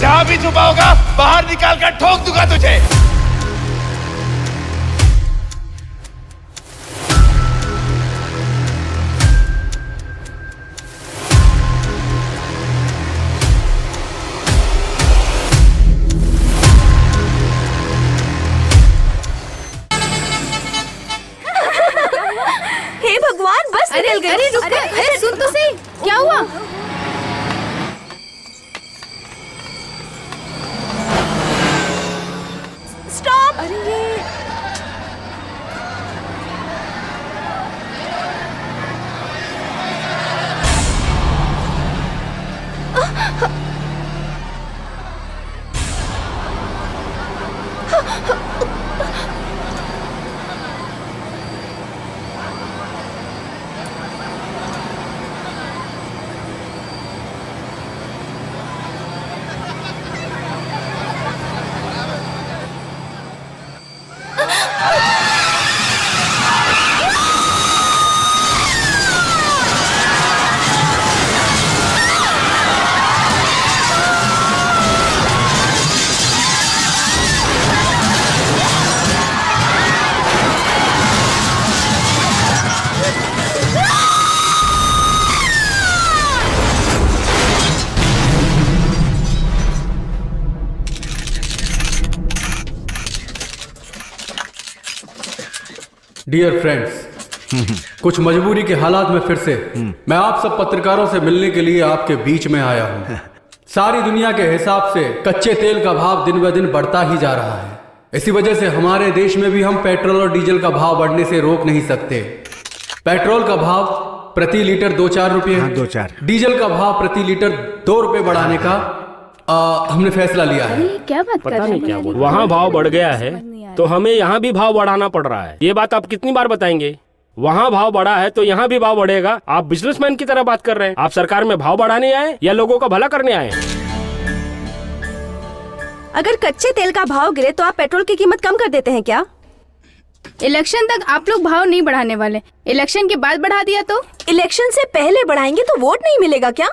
जहाँ भी छुपा होगा बाहर निकाल कर ठोक दूंगा तुझे। हे भगवान, बस निकल गई। अरे रुक, अरे सुन तो सही, क्या हुआ? स्टॉप। अरे ये डियर फ्रेंड्स, कुछ मजबूरी के हालात में फिर से मैं आप सब पत्रकारों से मिलने के लिए आपके बीच में आया हूं। सारी दुनिया के हिसाब से कच्चे तेल का भाव दिन ब दिन बढ़ता ही जा रहा है। इसी वजह से हमारे देश में भी हम पेट्रोल और डीजल का भाव बढ़ने से रोक नहीं सकते। पेट्रोल का भाव प्रति लीटर 2-4 रुपये, 2-4, डीजल का भाव प्रति लीटर 2 रुपये बढ़ाने का हमने फैसला लिया है। क्या बात कर रहे हैं? वहाँ भाव बढ़ गया है तो हमें यहाँ भी भाव बढ़ाना पड़ रहा है। ये बात आप कितनी बार बताएंगे? वहाँ भाव बढ़ा है तो यहाँ भी भाव बढ़ेगा। आप बिजनेसमैन की तरह बात कर रहे हैं। आप सरकार में भाव बढ़ाने आए या लोगों का भला करने आए? अगर कच्चे तेल का भाव गिरे तो आप पेट्रोल की कीमत कम कर देते हैं क्या? इलेक्शन तक आप लोग भाव नहीं बढ़ाने वाले, इलेक्शन के बाद बढ़ा दिया तो? इलेक्शन से पहले बढ़ाएंगे तो वोट नहीं मिलेगा क्या?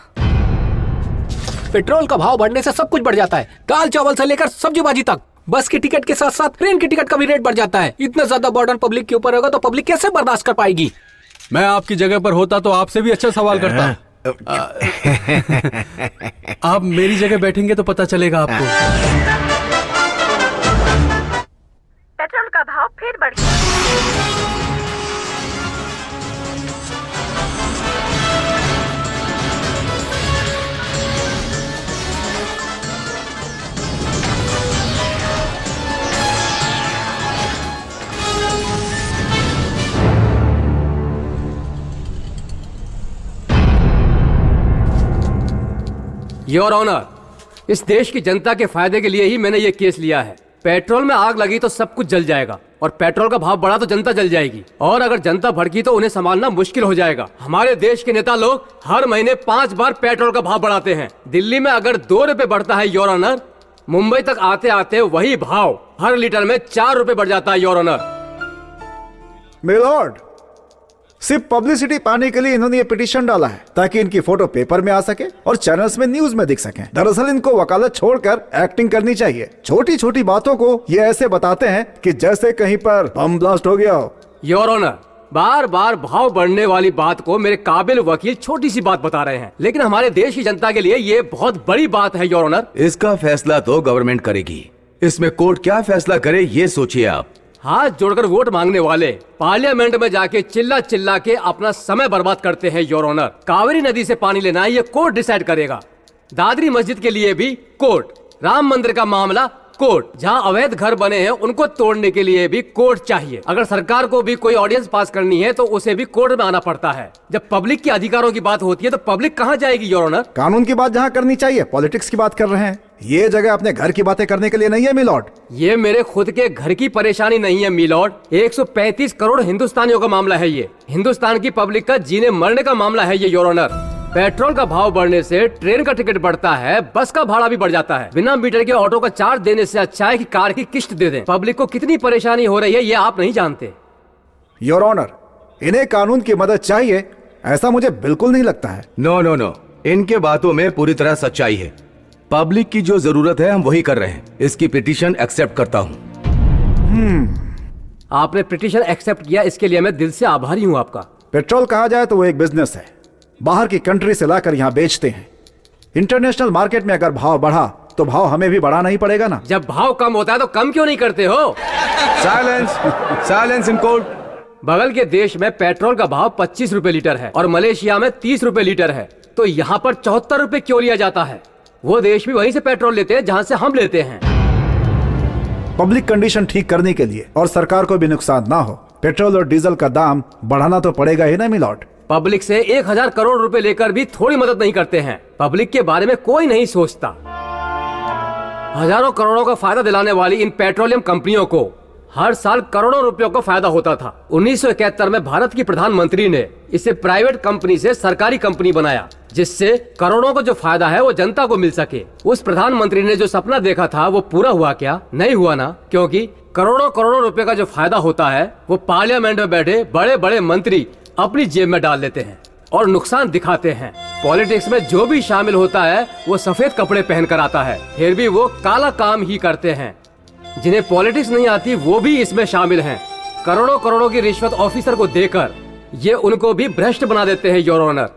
पेट्रोल का भाव बढ़ने से सब कुछ बढ़ जाता है, दाल चावल से लेकर सब्जी भाजी तक। बस की टिकट के साथ साथ ट्रेन की टिकट का भी रेट बढ़ जाता है। इतना ज्यादा बर्डन पब्लिक के ऊपर होगा तो पब्लिक कैसे बर्दाश्त कर पाएगी? मैं आपकी जगह पर होता तो आपसे भी अच्छा सवाल करता। आप मेरी जगह बैठेंगे तो पता चलेगा आपको। पेट्रोल का भाव फिर बढ़ गया। योर ऑनर, इस देश की जनता के फायदे के लिए ही मैंने ये केस लिया है। पेट्रोल में आग लगी तो सब कुछ जल जाएगा और पेट्रोल का भाव बढ़ा तो जनता जल जाएगी, और अगर जनता भड़की तो उन्हें संभालना मुश्किल हो जाएगा। हमारे देश के नेता लोग हर महीने 5 बार पेट्रोल का भाव बढ़ाते हैं। दिल्ली में अगर 2 रुपए बढ़ता है योर ऑनर, मुंबई तक आते आते वही भाव हर लीटर में 4 रुपए बढ़ जाता है योर ऑनर। मिलॉर्ड, सिर्फ पब्लिसिटी पाने के लिए इन्होंने ये पिटीशन डाला है ताकि इनकी फोटो पेपर में आ सके और चैनल्स में न्यूज में दिख सके। दरअसल इनको वकालत छोड़कर एक्टिंग करनी चाहिए। छोटी छोटी बातों को ये ऐसे बताते हैं कि जैसे कहीं पर बम ब्लास्ट हो गया हो। योर ऑनर, बार बार भाव बढ़ने वाली बात को मेरे काबिल वकील छोटी सी बात बता रहे हैं, लेकिन हमारे देश की जनता के लिए ये बहुत बड़ी बात है योर ऑनर। इसका फैसला तो गवर्नमेंट करेगी, इसमें कोर्ट क्या फैसला करे ये सोचिए आप। हाथ जोड़कर वोट मांगने वाले पार्लियामेंट में जाके चिल्ला चिल्ला के अपना समय बर्बाद करते हैं योर ऑनर। कावेरी नदी से पानी लेना ये कोर्ट डिसाइड करेगा। दादरी मस्जिद के लिए भी कोर्ट, राम मंदिर का मामला कोर्ट, जहां अवैध घर बने हैं उनको तोड़ने के लिए भी कोर्ट चाहिए। अगर सरकार को भी कोई ऑर्डिनेंस पास करनी है तो उसे भी कोर्ट में आना पड़ता है। जब पब्लिक के अधिकारों की बात होती है तो पब्लिक कहाँ जाएगी योर ऑनर? कानून की बात जहाँ करनी चाहिए पॉलिटिक्स की बात कर रहे हैं। ये जगह अपने घर की बातें करने के लिए नहीं है मिलॉर्ड। ये मेरे खुद के घर की परेशानी नहीं है मिलॉर्ड, 135 करोड़ हिंदुस्तानियों का मामला है। ये हिंदुस्तान की पब्लिक का जीने मरने का मामला है ये योर ऑनर। पेट्रोल का भाव बढ़ने से ट्रेन का टिकट बढ़ता है, बस का भाड़ा भी बढ़ जाता है। बिना मीटर के ऑटो का चार्ज देने से अच्छा है कि कार की किस्त दे दें। पब्लिक को कितनी परेशानी हो रही है ये आप नहीं जानते। योर ऑनर, इन्हें कानून की मदद चाहिए ऐसा मुझे बिल्कुल नहीं लगता है। नो नो नो, इनके बातों में पूरी तरह सच्चाई है। पब्लिक की जो जरूरत है हम वही कर रहे हैं। इसकी पिटीशन एक्सेप्ट करता हूँ। आपने पिटीशन एक्सेप्ट किया, इसके लिए मैं दिल से आभारी हूं आपका। पेट्रोल कहा जाए तो वो एक बिजनेस है, बाहर की कंट्री से लाकर यहाँ बेचते हैं। इंटरनेशनल मार्केट में अगर भाव बढ़ा तो भाव हमें भी बढ़ाना ही पड़ेगा ना। जब भाव कम होता है तो कम क्यों नहीं करते हो? Silence, silence in court. बगल के देश में पेट्रोल का भाव 25 रुपए लीटर है और मलेशिया में 30 रुपए लीटर है, तो यहाँ पर 74 रुपए क्यों लिया जाता है? वो देश भी वहीं से पेट्रोल लेते हैं जहाँ से हम लेते हैं। पब्लिक कंडीशन ठीक करने के लिए और सरकार को भी नुकसान ना हो, पेट्रोल और डीजल का दाम बढ़ाना तो पड़ेगा ही ना मिलॉर्ड। पब्लिक से 1000 करोड़ रुपए लेकर भी थोड़ी मदद नहीं करते हैं। पब्लिक के बारे में कोई नहीं सोचता। हजारों करोड़ों का फायदा दिलाने वाली इन पेट्रोलियम कंपनियों को हर साल करोड़ों रुपयों का फायदा होता था। 1971 में भारत की प्रधानमंत्री ने इसे प्राइवेट कंपनी से सरकारी कंपनी बनाया, जिससे करोड़ों का जो फायदा है वो जनता को मिल सके। उस प्रधानमंत्री ने जो सपना देखा था वो पूरा हुआ क्या? नहीं हुआ ना, क्योंकि करोड़ों करोड़ों रुपए का जो फायदा होता है वो पार्लियामेंट में बैठे बड़े बड़े मंत्री अपनी जेब में डाल लेते हैं और नुकसान दिखाते हैं। पॉलिटिक्स में जो भी शामिल होता है वो सफेद कपड़े पहन कर आता है, फिर भी वो काला काम ही करते हैं। जिन्हें पॉलिटिक्स नहीं आती वो भी इसमें शामिल हैं। करोड़ों करोड़ों की रिश्वत ऑफिसर को देकर ये उनको भी भ्रष्ट बना देते हैं योर ऑनर।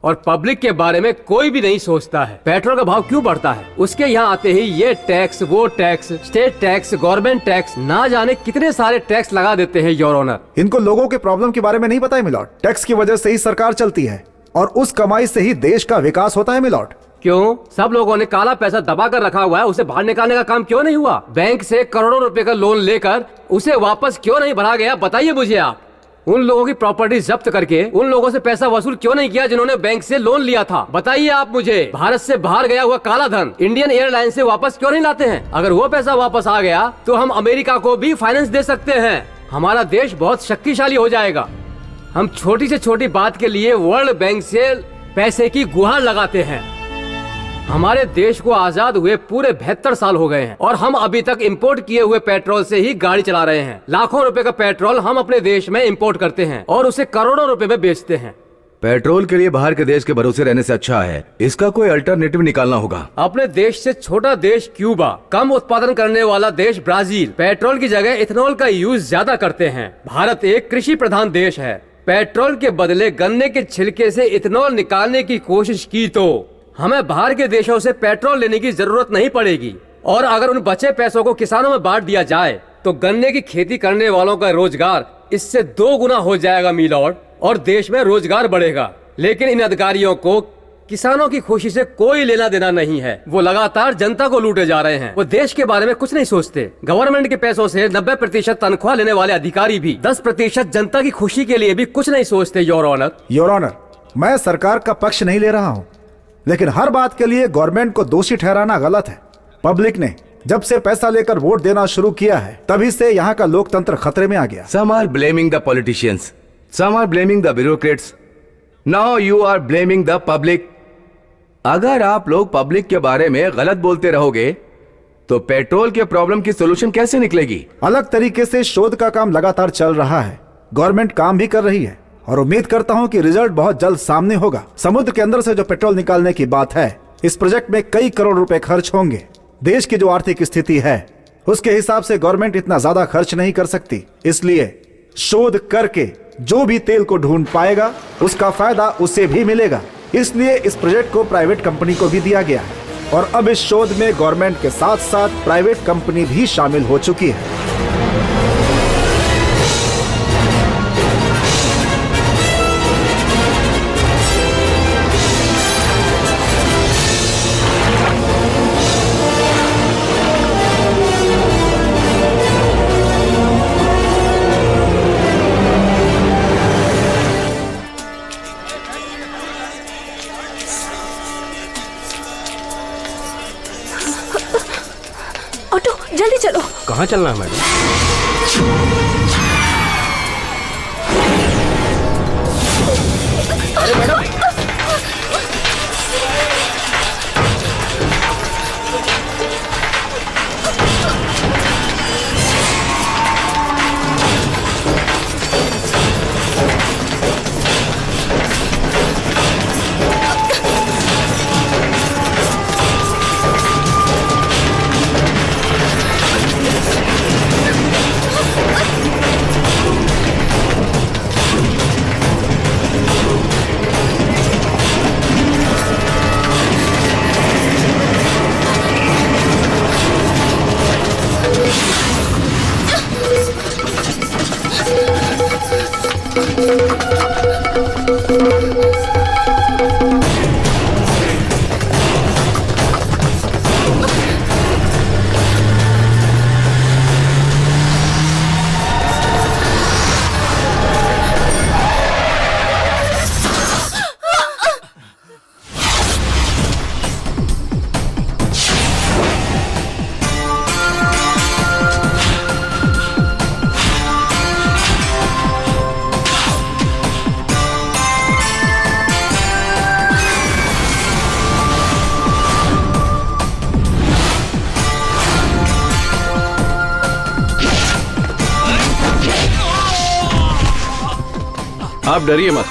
और पब्लिक के बारे में कोई भी नहीं सोचता है। पेट्रोल का भाव क्यों बढ़ता है? उसके यहाँ आते ही ये टैक्स, वो tax, state tax, government tax, ना जाने कितने सारे टैक्स लगा देते हैं योर ऑनर। इनको लोगों के प्रॉब्लम के बारे में नहीं पता है मिलॉर्ड। टैक्स की वजह से ही सरकार चलती है और उस कमाई से ही देश का विकास होता है मिलॉर्ड। क्यों? सब लोगों ने काला पैसा दबा कर रखा हुआ है, उसे बाहर निकालने का काम क्यों नहीं हुआ? बैंक से करोड़ों रुपए का लोन लेकर उसे वापस क्यों नहीं भरा गया? बताइए मुझे आप। उन लोगों की प्रॉपर्टी जब्त करके उन लोगों से पैसा वसूल क्यों नहीं किया जिन्होंने बैंक से लोन लिया था? बताइए आप मुझे। भारत से बाहर गया हुआ काला धन इंडियन एयरलाइन से वापस क्यों नहीं लाते हैं? अगर वो पैसा वापस आ गया तो हम अमेरिका को भी फाइनेंस दे सकते हैं। हमारा देश बहुत शक्तिशाली हो जाएगा। हम छोटी से छोटी बात के लिए वर्ल्ड बैंक से पैसे की गुहार लगाते हैं। हमारे देश को आजाद हुए पूरे 72 साल हो गए हैं और हम अभी तक इंपोर्ट किए हुए पेट्रोल से ही गाड़ी चला रहे हैं। लाखों रुपए का पेट्रोल हम अपने देश में इंपोर्ट करते हैं और उसे करोड़ों रुपए में बेचते हैं। पेट्रोल के लिए बाहर के देश के भरोसे रहने से अच्छा है इसका कोई अल्टरनेटिव निकालना होगा। अपने देश से छोटा देश क्यूबा, कम उत्पादन करने वाला देश ब्राजील पेट्रोल की जगह इथेनॉल का यूज ज्यादा करते हैं। भारत एक कृषि प्रधान देश है। पेट्रोल के बदले गन्ने के छिलके से इथेनॉल निकालने की कोशिश की तो हमें बाहर के देशों से पेट्रोल लेने की जरूरत नहीं पड़ेगी। और अगर उन बचे पैसों को किसानों में बांट दिया जाए तो गन्ने की खेती करने वालों का रोजगार इससे 2 गुना हो जाएगा मिलॉर्ड, और देश में रोजगार बढ़ेगा। लेकिन इन अधिकारियों को किसानों की खुशी से कोई लेना देना नहीं है। वो लगातार जनता को लूटे जा रहे हैं। वो देश के बारे में कुछ नहीं सोचते। गवर्नमेंट के पैसों से 90% तनख्वाह लेने वाले अधिकारी भी 10% जनता की खुशी के लिए भी कुछ नहीं सोचते। योर ऑनर, योर ऑनर, मैं सरकार का पक्ष नहीं ले रहा हूँ, लेकिन हर बात के लिए गवर्नमेंट को दोषी ठहराना गलत है। पब्लिक ने जब से पैसा लेकर वोट देना शुरू किया है तभी से यहाँ का लोकतंत्र खतरे में आ गया। Some are blaming the politicians, some are blaming the bureaucrats. Now you are blaming the public. अगर आप लोग पब्लिक के बारे में गलत बोलते रहोगे तो पेट्रोल के प्रॉब्लम की सोल्यूशन कैसे निकलेगी? अलग तरीके से शोध का काम लगातार चल रहा है, गवर्नमेंट काम भी कर रही है और उम्मीद करता हूं कि रिजल्ट बहुत जल्द सामने होगा। समुद्र के अंदर से जो पेट्रोल निकालने की बात है, इस प्रोजेक्ट में कई करोड़ रुपए खर्च होंगे। देश की जो आर्थिक स्थिति है उसके हिसाब से गवर्नमेंट इतना ज्यादा खर्च नहीं कर सकती, इसलिए शोध करके जो भी तेल को ढूंढ पाएगा उसका फायदा उसे भी मिलेगा। इसलिए इस प्रोजेक्ट को प्राइवेट कंपनी को भी दिया गया है और अब इस शोध में गवर्नमेंट के साथ साथ प्राइवेट कंपनी भी शामिल हो चुकी है। ऑटो जल्दी चलो। कहाँ चलना है मैडम? आप डरिए मत।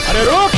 अरे रुक।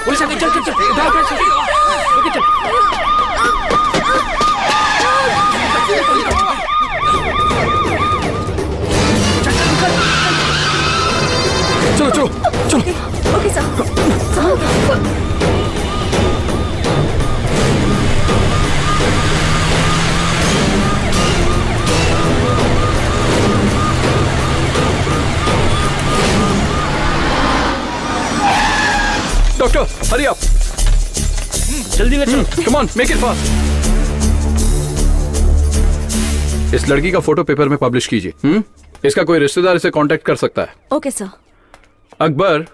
पुलिस आ गई, चल चल चल, उठाओ, चल चल, ओके, चल। चलो चलो चलो। Okay sir. Doctor hurry up, जल्दी कर चल। Come on make it fast. इस लड़की का फोटो पेपर में पब्लिश कीजिए। इसका कोई रिश्तेदार इसे कांटेक्ट कर सकता है। Okay sir. अकबर,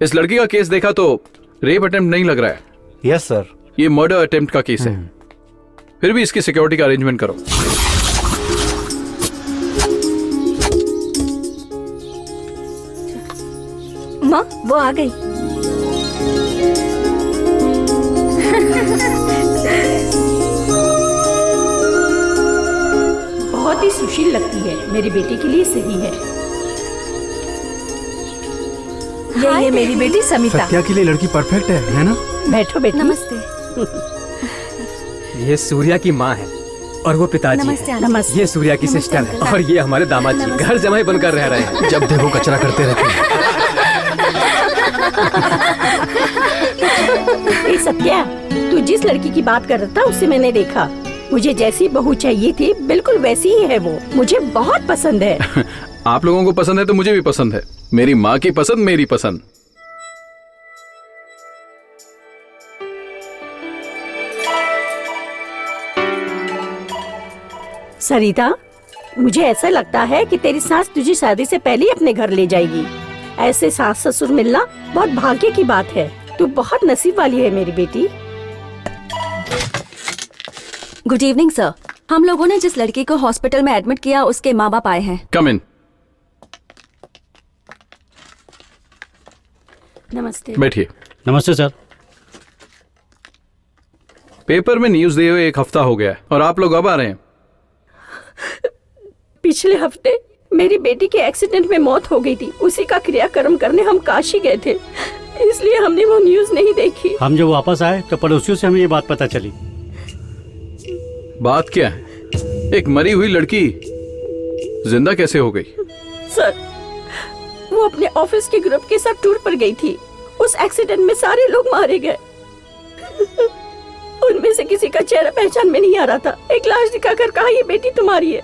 इस लड़की का केस देखा तो रेप अटेम्प्ट नहीं लग रहा है। Yes sir. ये मर्डर अटेम्प्ट का केस है। फिर भी इसकी सिक्योरिटी का अरेंजमेंट करो। माँ वो आ गई। बहुत ही सुशील लगती है, मेरी बेटी के लिए सही है। ये मेरी बेटी समिता। सत्या के लिए लड़की परफेक्ट है ना? बैठो बेटी। नमस्ते। ये सूर्या की माँ है और वो पिताजी नमस्ते है। आंटी। नमस्ते। ये सूर्या की सिस्टर है और ये हमारे दामाद जी घर जमाई बनकर रह रहे हैं। जब देखो कचरा करते रहते हैं। ए सत्या, तू जिस लड़की की बात कर रहा था उससे मैंने देखा। मुझे जैसी बहू चाहिए थी बिल्कुल वैसी ही है वो। मुझे बहुत पसंद है। आप लोगों को पसंद है तो मुझे भी पसंद है। मेरी माँ की पसंद मेरी पसंद। सरिता, मुझे ऐसा लगता है कि तेरी सास तुझे शादी से पहले ही अपने घर ले जाएगी। ऐसे सास ससुर मिलना बहुत भाग्य की बात है। तू बहुत नसीब वाली है मेरी बेटी। Good evening sir. हम लोगों ने जिस लड़की को हॉस्पिटल में एडमिट किया उसके माँ बाप आए हैं। कम इन। नमस्ते। बैठिए। नमस्ते सर। पेपर में न्यूज दिए हुए 1 हफ्ता हो गया है और आप लोग अब आ रहे हैं। पिछले हफ्ते मेरी बेटी के एक्सीडेंट में मौत हो गई थी। उसी का क्रियाक्रम करने हम काशी गए थे, इसलिए हमने वो न्यूज नहीं देखी। हम जब वापस आए तो पड़ोसियों से हमें ये बात पता चली। बात क्या है? एक मरी हुई लड़की जिंदा कैसे हो गई? सर, वो अपने ऑफिस के ग्रुप के साथ टूर पर गई थी। उस एक्सीडेंट में सारे लोग मारे गए। उनमें से किसी का चेहरा पहचान में नहीं आ रहा था। एक लाश दिखाकर कहा ये बेटी तुम्हारी है।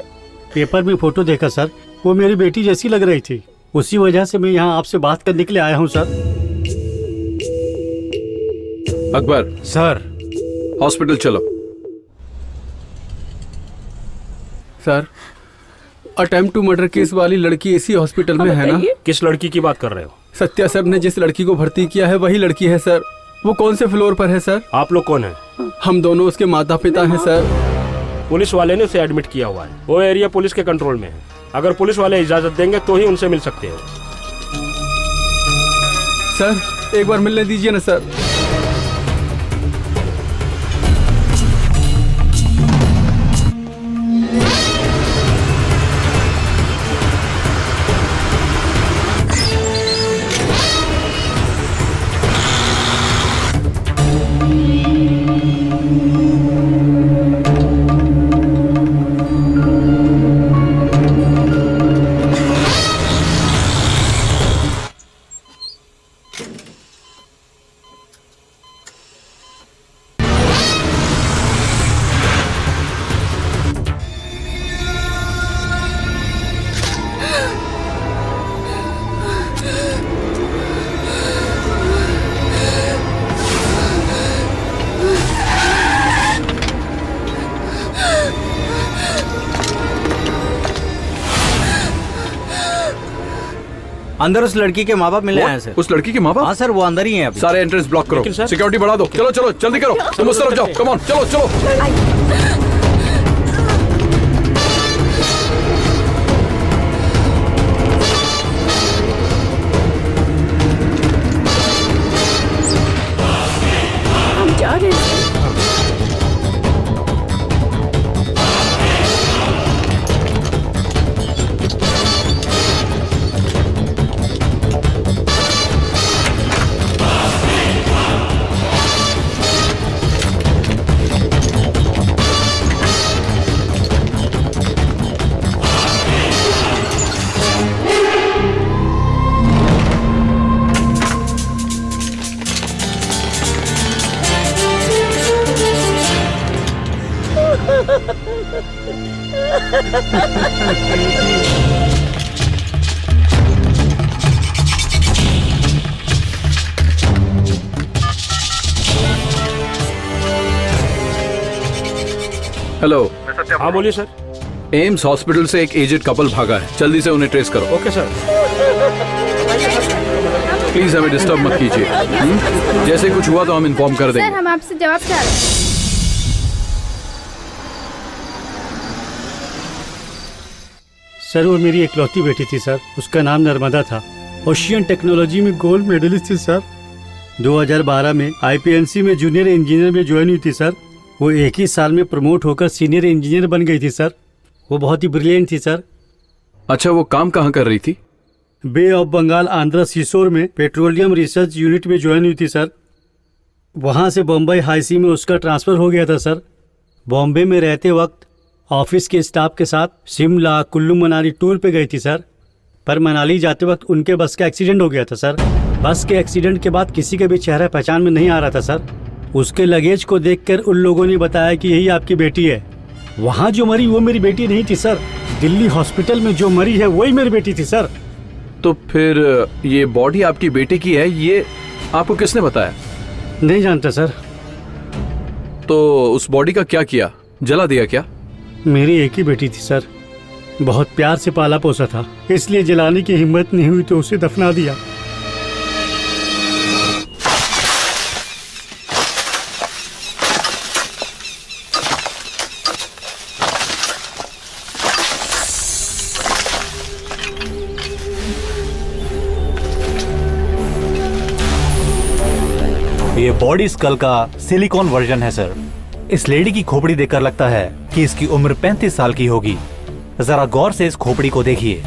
पेपर में फोटो देखा सर, वो मेरी बेटी जैसी लग रही थी। उसी वजह से मैं यहाँ आपसे बात करने के लिए आया हूँ सर। अकबर सर। हॉस्पिटल चलो। Sir, attempt to murder case वाली लड़की इसी हॉस्पिटल में है ना? किस लड़की की बात कर रहे हो? सत्या सर ने जिस लड़की को भर्ती किया है वही लड़की है सर। वो कौन से फ्लोर पर है सर? आप लोग कौन है? हम दोनों उसके माता पिता हैं सर। पुलिस वाले ने उसे एडमिट किया हुआ है। वो एरिया पुलिस के कंट्रोल में है। अगर पुलिस वाले इजाजत देंगे तो ही उनसे मिल सकते हो। सर एक बार मिलने दीजिए ना सर। अंदर उस लड़की के माँ बाप मिले हैं सर। उस लड़की के माँ बाप? हाँ सर, वो अंदर ही हैं अभी। सारे एंट्रेंस ब्लॉक करो, लेकिन सर- सिक्योरिटी बढ़ा दो। चलो चलो जल्दी करो, तुम उस तरफ जाओ, कम ऑन, चलो चलो। हम जा रहे हैं। हेलो। हाँ बोलिए सर। एम्स हॉस्पिटल से एक एजेड कपल भागा है, जल्दी से उन्हें ट्रेस करो। Okay sir. प्लीज हमें डिस्टर्ब मत कीजिए। जैसे कुछ हुआ तो हम इन्फॉर्म कर सर देंगे। हम आपसे जवाब चाह रहे हैं। सर वो मेरी इकलौती बेटी थी सर, उसका नाम नर्मदा था। ओशियन टेक्नोलॉजी में गोल्ड मेडलिस्ट थी सर। 2012 में आईपीएनसी में जूनियर इंजीनियर में ज्वाइन हुई थी सर। वो एक ही साल में प्रमोट होकर सीनियर इंजीनियर बन गई थी सर। वो बहुत ही ब्रिलियंट थी सर। अच्छा, वो काम कहाँ कर रही थी? बे ऑफ बंगाल आंध्रा सीसोर में पेट्रोलियम रिसर्च यूनिट में ज्वाइन हुई थी सर। वहाँ से बम्बई हाई सी में उसका ट्रांसफ़र हो गया था सर। बॉम्बे में रहते वक्त ऑफिस के स्टाफ के साथ शिमला कुल्लू मनाली टूर पे गई थी सर। पर मनाली जाते वक्त उनके बस का एक्सीडेंट हो गया था सर। बस के एक्सीडेंट के बाद किसी का भी चेहरा पहचान में नहीं आ रहा था सर। उसके लगेज को देखकर उन लोगों ने बताया कि यही आपकी बेटी है। वहाँ जो मरी वो मेरी बेटी नहीं थी सर। दिल्ली हॉस्पिटल में जो मरी है वही मेरी बेटी थी सर। तो फिर ये बॉडी आपकी बेटी की है, ये आपको किसने बताया? नहीं जानता सर। तो उस बॉडी का क्या किया, जला दिया क्या? मेरी एक ही बेटी थी सर, बहुत प्यार से पाला पोसा था, इसलिए जलाने की हिम्मत नहीं हुई तो उसे दफना दिया। ये बॉडी स्कल का सिलिकॉन वर्जन है सर। इस लेडी की खोपड़ी देखकर लगता है कि इसकी उम्र 35 साल की होगी। जरा गौर से इस खोपड़ी को देखिए।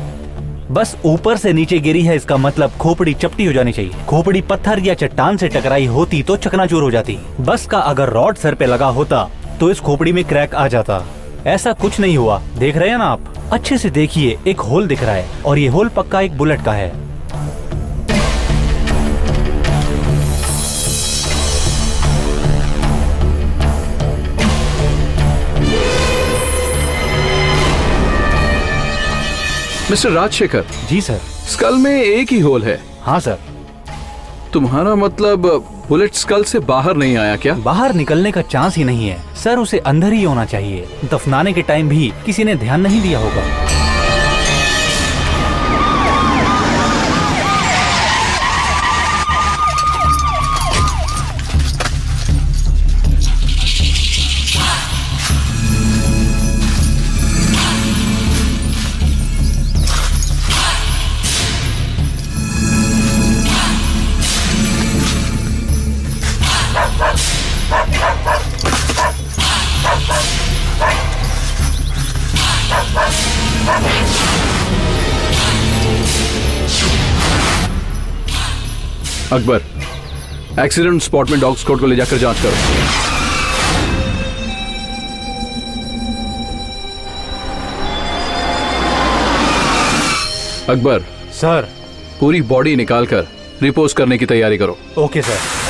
बस ऊपर से नीचे गिरी है, इसका मतलब खोपड़ी चपटी हो जानी चाहिए। खोपड़ी पत्थर या चट्टान से टकराई होती तो चकनाचूर हो जाती। बस का अगर रॉड सर पे लगा होता तो इस खोपड़ी में क्रैक आ जाता। ऐसा कुछ नहीं हुआ, देख रहे हैं ना आप? अच्छे से देखिए, एक होल दिख रहा है और ये होल पक्का एक बुलेट का है। मिस्टर राजशेखर। जी सर। स्कल में एक ही होल है? हाँ सर। तुम्हारा मतलब बुलेट स्कल से बाहर नहीं आया क्या? बाहर निकलने का चांस ही नहीं है सर, उसे अंदर ही होना चाहिए। दफनाने के टाइम भी किसी ने ध्यान नहीं दिया होगा। अकबर, एक्सीडेंट स्पॉट में डॉग स्क्वाड को ले जाकर जांच करो। अकबर सर। पूरी बॉडी निकालकर रिपोज करने की तैयारी करो। Okay sir.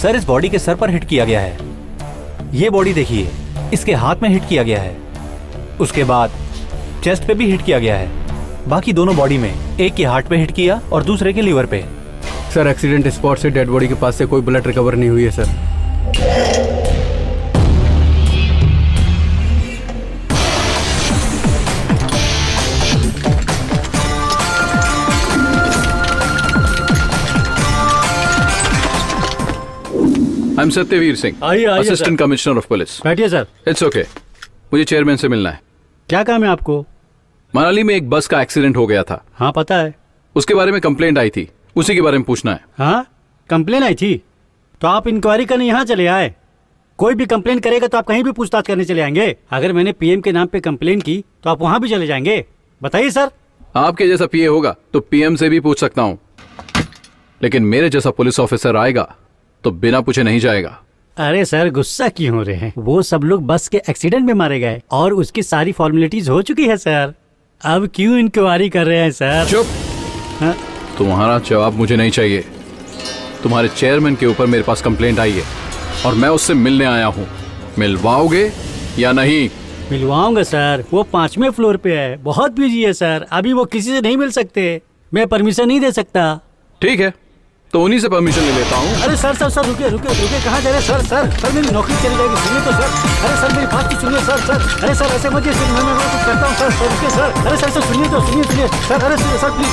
सर, इस बॉडी के सर पर हिट किया गया है। ये बॉडी देखिए, इसके हाथ में हिट किया गया है। उसके बाद चेस्ट पे भी हिट किया गया है। बाकी दोनों बॉडी में, एक के हार्ट पे हिट किया और दूसरे के लीवर पे। सर, एक्सीडेंट स्पॉट से डेड बॉडी के पास से कोई ब्लड रिकवर नहीं हुई है sir. I am Satyavir Singh, आइए असिस्टेंट कमिश्नर ऑफ पुलिस। बैठिए सर। इट्स ओके, मुझे चेयरमैन से मिलना है। क्या काम है आपको? मनाली में एक बस का एक्सीडेंट हो गया था। हाँ पता है। उसके बारे में कंप्लेंट आई थी, उसी के बारे में पूछना है। हाँ, कंप्लेन आई थी तो आप इंक्वायरी करने यहाँ चले आए। कोई भी कंप्लेन करेगा तो आप कहीं भी पूछताछ करने चले आएंगे। अगर मैंने पीएम के नाम पे कंप्लेन की तो आप वहाँ भी चले जाएंगे। बताइए सर। आपके जैसा पीए होगा तो पीएम से भी पूछ सकता हूँ, लेकिन मेरे जैसा पुलिस ऑफिसर आएगा तो बिना पूछे नहीं जाएगा। अरे सर, गुस्सा क्यों हो रहे हैं? वो सब लोग बस के एक्सीडेंट में मारे गए और उसकी सारी फॉर्मेलिटीज हो चुकी है सर। अब क्यों इंक्वायरी कर रहे हैं सर? चुप। हाँ? तुम्हारा जवाब मुझे नहीं चाहिए। तुम्हारे चेयरमैन के ऊपर मेरे पास कंप्लेंट आई है और मैं उससे मिलने आया हूँ। मिलवाओगे या नहीं? मिलवाऊंगा सर। वो 5वें फ्लोर पे है, बहुत बिजी है सर। अभी वो किसी से नहीं मिल सकते, मैं परमिशन नहीं दे सकता। ठीक है, तो उन्हीं से परमिशन ले लेता हूँ। अरे सर सर सर रुके रुके रुके, कहाँ जा रहे हैं सर? सर सर मेरी नौकरी चली जाएगी, सुनिए तो सर। अरे सर मेरी बात तो सुनिए सर। सर अरे सर ऐसे मत सर, मैं कुछ करता हूँ सर। रुके सर। अरे सर सर सुनिए तो, सुनिए सर। अरे सर प्लीज।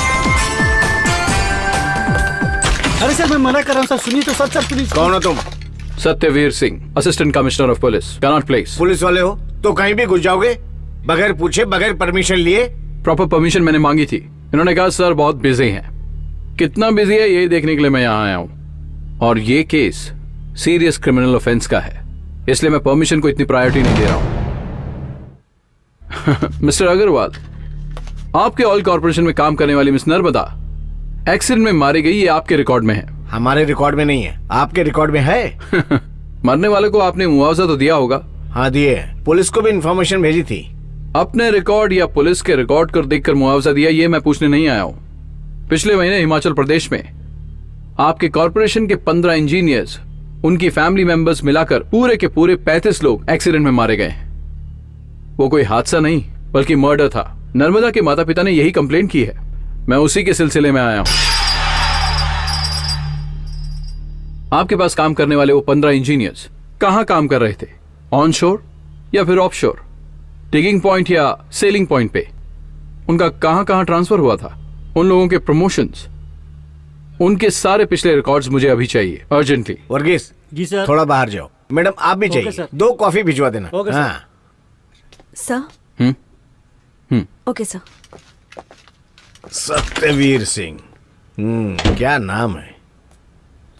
अरे सर मैं मना कर रहा हूँ सर, सुनिए तो सर प्लीज। कौन हो तुम? Satyavir Singh, assistant commissioner of police, Connaught Place. Police वाले हो तो कहीं भी घुस जाओगे बगैर पूछे, बगैर परमिशन लिए? प्रॉपर परमिशन मैंने मांगी थी, इन्होंने कहा सर बहुत बिजी हैं। कितना बिजी है यही देखने के लिए मैं यहाँ आया हूँ। और ये केस सीरियस क्रिमिनल ऑफेंस का है, इसलिए मैं परमिशन को इतनी प्रायोरिटी नहीं दे रहा हूँ। मिस्टर अग्रवाल, आपके ऑयल कॉर्पोरेशन में काम करने वाली मिस नर्मदा एक्सीडेंट में मारी गई, ये आपके रिकॉर्ड में है। हमारे रिकॉर्ड में नहीं है, आपके रिकॉर्ड में है। मरने वाले को आपने मुआवजा तो दिया होगा? हाँ दिए, पुलिस को भी इंफॉर्मेशन भेजी थी। अपने रिकॉर्ड या पुलिस के रिकॉर्ड को देखकर मुआवजा दिया, ये मैं पूछने नहीं आया हूँ। पिछले महीने हिमाचल प्रदेश में आपके कॉर्पोरेशन के 15 इंजीनियर्स, उनकी फैमिली मेंबर्स मिलाकर पूरे के पूरे 35 लोग एक्सीडेंट में मारे गए। वो कोई हादसा नहीं बल्कि मर्डर था। नर्मदा के माता पिता ने यही कंप्लेंट की है, मैं उसी के सिलसिले में आया हूं। आपके पास काम करने वाले वो 15 इंजीनियर्स कहां काम कर रहे थे? ऑन शोर या फिर ऑफ शोर? डिगिंग पॉइंट या सेलिंग पॉइंट पे? उनका कहां कहां ट्रांसफर हुआ था? उन लोगों के प्रमोशंस, उनके सारे पिछले रिकॉर्ड्स मुझे अभी चाहिए, अर्जेंटली। वर्गीस जी सर। थोड़ा बाहर जाओ। मैडम आप भी ओके चाहिए, सर। 2 कॉफी भिजवा देना। Okay sir. हाँ। Sir. Okay sir. Satyaveer Singh, क्या नाम है?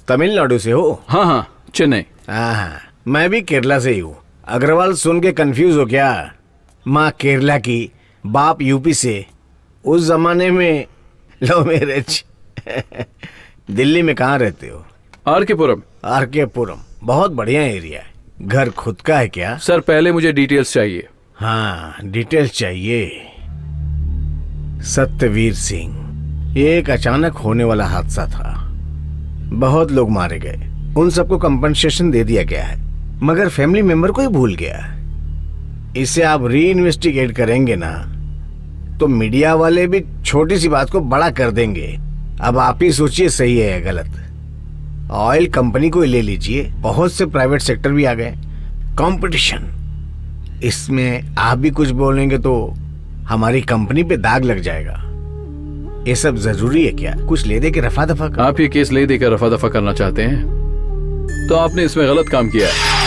तमिलनाडु से हो? हाँ हाँ, चेन्नई। हाँ, मैं भी केरला से ही हूँ। अग्रवाल सुन के कंफ्यूज हो क्या? माँ केरला की, बाप यूपी से। उस जमाने में लव मैरिज। दिल्ली में कहाँ रहते हो? आर.के. पुरम। आर.के. पुरम बहुत बढ़िया एरिया है। घर खुद का है क्या? सर पहले मुझे डिटेल्स चाहिए। हाँ, डिटेल चाहिए। सत्यवीर सिंह, ये एक अचानक होने वाला हादसा था। बहुत लोग मारे गए, उन सबको कंपनसेशन दे दिया गया है, मगर फैमिली मेंबर को ही भूल गया। इसे आप री इन्वेस्टिगेट करेंगे ना तो मीडिया वाले भी छोटी सी बात को बड़ा कर देंगे। अब आप ही सोचिए, सही है या गलत। ऑयल कंपनी को ही ले लीजिए, बहुत से प्राइवेट सेक्टर भी आ गए, कंपटीशन। इसमें आप भी कुछ बोलेंगे तो हमारी कंपनी पे दाग लग जाएगा। ये सब जरूरी है क्या? कुछ ले दे के रफा दफा कर। आप ये केस ले देकर रफा दफा करना चाहते हैं तो आपने इसमें गलत काम किया है।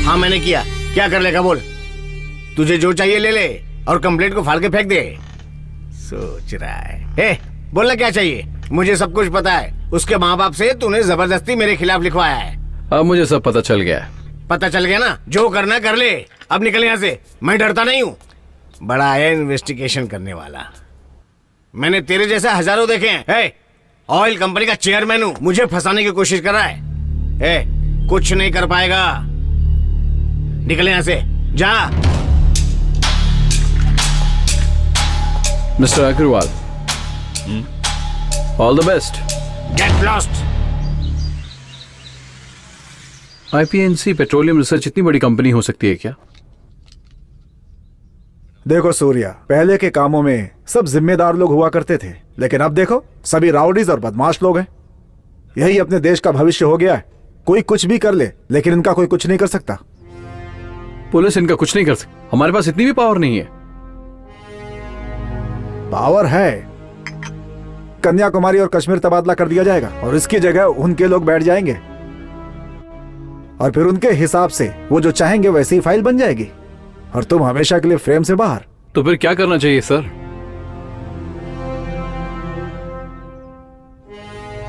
हाँ, मैंने किया। क्या कर लेगा बोल? तुझे जो चाहिए ले ले और कंप्लेंट को फाड़ के फेंक दे। सोच रहा है बोलना क्या चाहिए? मुझे सब कुछ पता है। उसके माँ बाप से तूने जबरदस्ती मेरे खिलाफ लिखवाया है। अब मुझे सब पता चल गया है। पता चल गया ना? जो करना कर ले। अब निकल यहाँ से, मैं डरता नहीं हूँ। बड़ा है इन्वेस्टिगेशन करने वाला। मैंने तेरे जैसे हजारों देखे हैं। ऑयल कंपनी का चेयरमैन हूँ, मुझे फंसाने की कोशिश कर रहा है। कुछ नहीं कर पाएगा। निकल यहाँ से, जा। Mister Agarwal, all the best. Get lost. IPNC petroleum research इतनी बड़ी कंपनी हो सकती है क्या? देखो सूर्या, पहले के कामों में सब जिम्मेदार लोग हुआ करते थे, लेकिन अब देखो सभी राउडीज और बदमाश लोग हैं। यही अपने देश का भविष्य हो गया है। कोई कुछ भी कर ले, लेकिन इनका कोई कुछ नहीं कर सकता। पुलिस इनका कुछ नहीं कर सकती। हमारे पास इतनी भी पावर नहीं है। पावर है। कन्याकुमारी और कश्मीर तबादला कर दिया जाएगा और इसकी जगह उनके लोग बैठ जाएंगे और फिर उनके हिसाब से वो जो चाहेंगे वैसी ही फाइल बन जाएगी और तुम हमेशा के लिए फ्रेम से बाहर। तो फिर क्या करना चाहिए सर?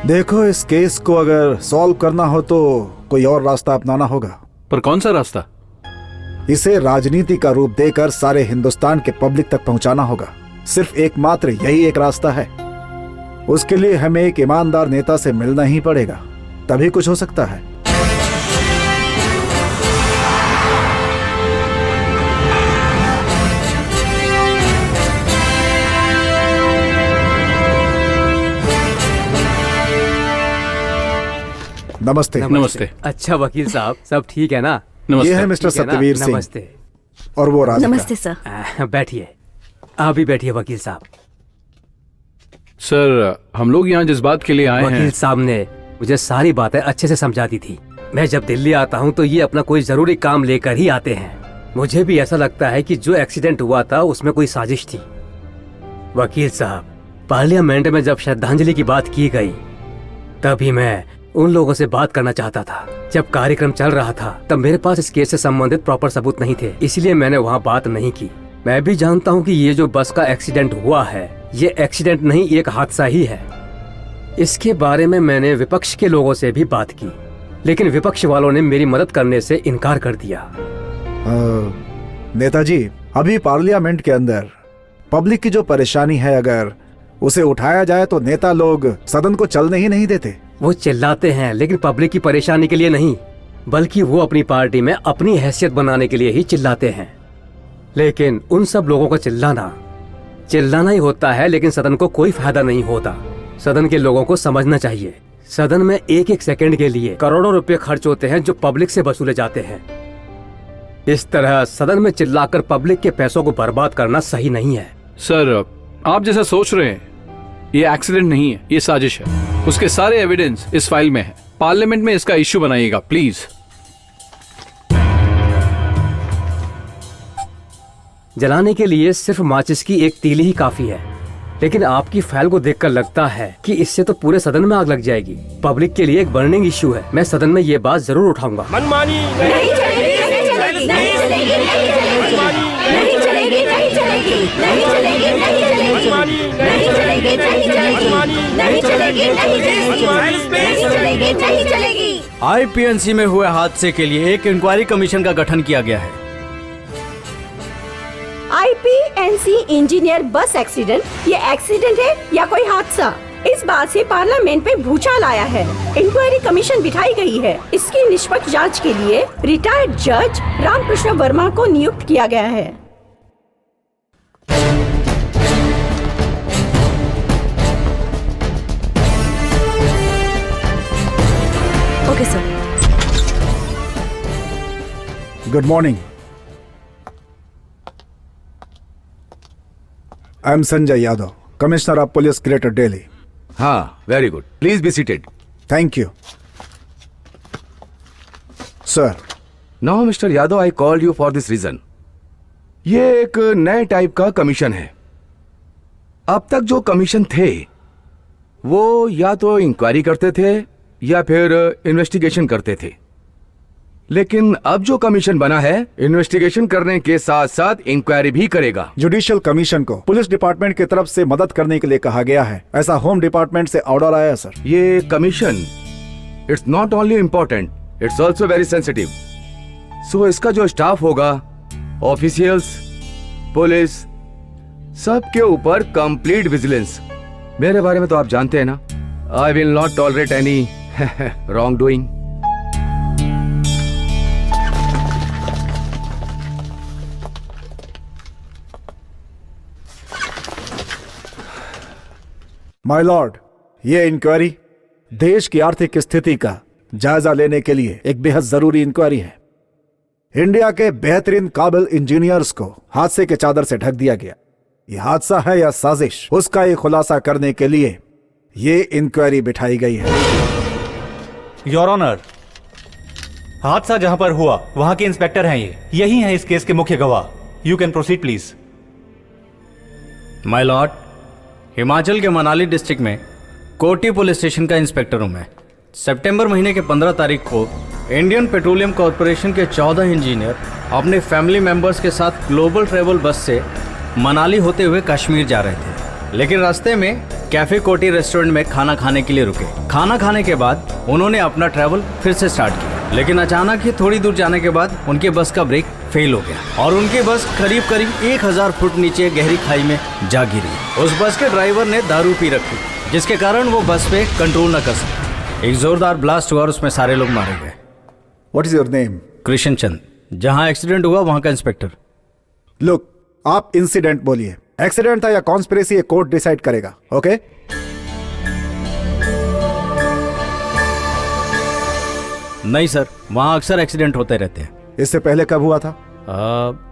देखो, इस केस को अगर सॉल्व करना हो तो कोई और रास्ता अपनाना होगा। पर कौन सा रास्ता? इसे राजनीति का रूप देकर सारे हिंदुस्तान के पब्लिक तक पहुंचाना होगा। सिर्फ एकमात्र यही एक रास्ता है। उसके लिए हमें एक ईमानदार नेता से मिलना ही पड़ेगा, तभी कुछ हो सकता है। नमस्ते। नमस्ते। अच्छा वकील साहब, सब ठीक है ना? ये है मिस्टर सत्यवीर सिंह। नमस्ते। और वो राधिका। नमस्ते सर। बैठिए, आप भी बैठिए वकील साहब। सर, हम लोग यहाँ जिस बात के लिए आए हैं। वकील साहब ने मुझे सारी बातें अच्छे से समझा दी थी। मैं जब दिल्ली आता हूँ तो ये अपना कोई जरूरी काम लेकर ही आते हैं। मुझे भी ऐसा लगता है कि जो एक्सीडेंट हुआ था उसमें कोई साजिश थी। वकील साहब, पार्लियामेंट में जब श्रद्धांजलि की बात की गई तभी मैं उन लोगों से बात करना चाहता था। जब कार्यक्रम चल रहा था तब मेरे पास इस केस से संबंधित प्रॉपर सबूत नहीं थे, इसलिए मैंने वहाँ बात नहीं की। मैं भी जानता हूँ कि ये जो बस का एक्सीडेंट हुआ है ये एक्सीडेंट नहीं, एक हादसा ही है। इसके बारे में मैंने विपक्ष के लोगों से भी बात की, लेकिन विपक्ष वालों ने मेरी मदद करने से इनकार कर दिया। नेताजी, अभी पार्लियामेंट के अंदर पब्लिक की जो परेशानी है, अगर उसे उठाया जाए तो नेता लोग सदन को चलने ही नहीं देते। वो चिल्लाते हैं लेकिन पब्लिक की परेशानी के लिए नहीं, बल्कि वो अपनी पार्टी में अपनी हैसियत बनाने के लिए ही चिल्लाते हैं। लेकिन उन सब लोगों का चिल्लाना ही होता है, लेकिन सदन को कोई फायदा नहीं होता। सदन के लोगों को समझना चाहिए, सदन में एक एक सेकंड के लिए करोड़ों रुपए खर्च होते हैं जो पब्लिक से वसूले जाते हैं। इस तरह सदन में चिल्लाकर पब्लिक के पैसों को बर्बाद करना सही नहीं है। सर, आप जैसा सोच रहे हैं ये एक्सीडेंट नहीं है, ये साजिश है। उसके सारे एविडेंस इस फाइल में है। पार्लियामेंट में इसका इश्यू बनाइएगा प्लीज। जलाने के लिए सिर्फ माचिस की एक तीली ही काफी है, लेकिन आपकी फाइल को देखकर लगता है कि इससे तो पूरे सदन में आग लग जाएगी। पब्लिक के लिए एक बर्निंग इश्यू है। मैं सदन में ये बात जरूर उठाऊंगा। मनमानी नहीं चलेगी, नहीं चलेगी, नहीं चलेगी, नहीं चलेगी, नहीं चलेगी, नहीं चलेगी, नहीं चलेगी, नहीं चलेगी, नहीं चलेगी, नहीं चलेगी, नहीं चलेगी, नहीं चलेगी, नहीं चलेगी। आईपीएनसी में हुए हादसे के लिए एक इंक्वायरी कमीशन का गठन किया गया है। आईपीएनसी इंजीनियर बस एक्सीडेंट, ये एक्सीडेंट है या कोई हादसा? इस बात से पार्लियामेंट में भूचाल आया है। इंक्वायरी कमीशन बिठाई गई है। इसकी निष्पक्ष जांच के लिए रिटायर्ड जज रामकृष्ण वर्मा को नियुक्त किया गया है। Okay sir. Good morning. I am Sanjay Yadav, commissioner of police greater Delhi. हाँ, very good, please be seated. Thank you sir. Now mister Yadav, I called you for this reason. ये एक नए टाइप का कमीशन है। अब तक जो कमीशन थे वो या तो इंक्वायरी करते थे या फिर इन्वेस्टिगेशन करते थे, लेकिन अब जो कमीशन बना है इन्वेस्टिगेशन करने के साथ साथ इंक्वायरी भी करेगा। जुडिशियल कमीशन को पुलिस डिपार्टमेंट की तरफ से मदद करने के लिए कहा गया है, ऐसा होम डिपार्टमेंट से ऑर्डर आया है सर। ये commission it's not only important, it's also very sensitive. So इसका जो स्टाफ होगा, ऑफिशियल्स, पुलिस, सबके ऊपर कंप्लीट विजिलेंस। मेरे बारे में तो आप जानते हैं ना, I will not tolerate any wrong doing. My Lord, ये इंक्वायरी देश की आर्थिक स्थिति का जायजा लेने के लिए एक बेहद जरूरी इंक्वायरी है। इंडिया के बेहतरीन काबिल इंजीनियर्स को हादसे के चादर से ढक दिया गया। ये हादसा है या साजिश, उसका ये खुलासा करने के लिए ये इंक्वायरी बिठाई गई है। योर ऑनर, हादसा जहां पर हुआ वहां के इंस्पेक्टर हैं यही हैं इस केस के मुख्य गवाह। You can proceed please. My Lord, Himachal के मनाली डिस्ट्रिक्ट में कोटी पुलिस स्टेशन का इंस्पेक्टर हूं मैं। सितंबर महीने के 15 तारीख को इंडियन पेट्रोलियम कॉरपोरेशन के 14 इंजीनियर अपने फैमिली मेंबर्स के साथ ग्लोबल ट्रेवल बस से मनाली होते हुए कश्मीर जा रहे थे, लेकिन रास्ते में कैफे कोटी रेस्टोरेंट में खाना खाने के लिए रुके। खाना खाने के बाद उन्होंने अपना ट्रैवल फिर से स्टार्ट किया, लेकिन अचानक ही थोड़ी दूर जाने के बाद उनके बस का ब्रेक फेल हो गया और उनकी बस करीब 1000 फुट नीचे गहरी खाई में जा गिरी। उस बस के ड्राइवर ने दारू पी रखी, जिसके कारण वो बस पे कंट्रोल न कर सके। एक जोरदार ब्लास्ट हुआ और उसमें सारे लोग मारे गए। What is your name? Krishna Chand. जहां एक्सीडेंट हुआ वहां का इंस्पेक्टर। लुक, आप इंसिडेंट बोलिए। एक्सीडेंट था या कॉन्स्पिरेसी, ये कोर्ट डिसाइड करेगा। ओके? नहीं सर, वहां अक्सर एक्सीडेंट होते रहते हैं। इससे पहले कब हुआ था?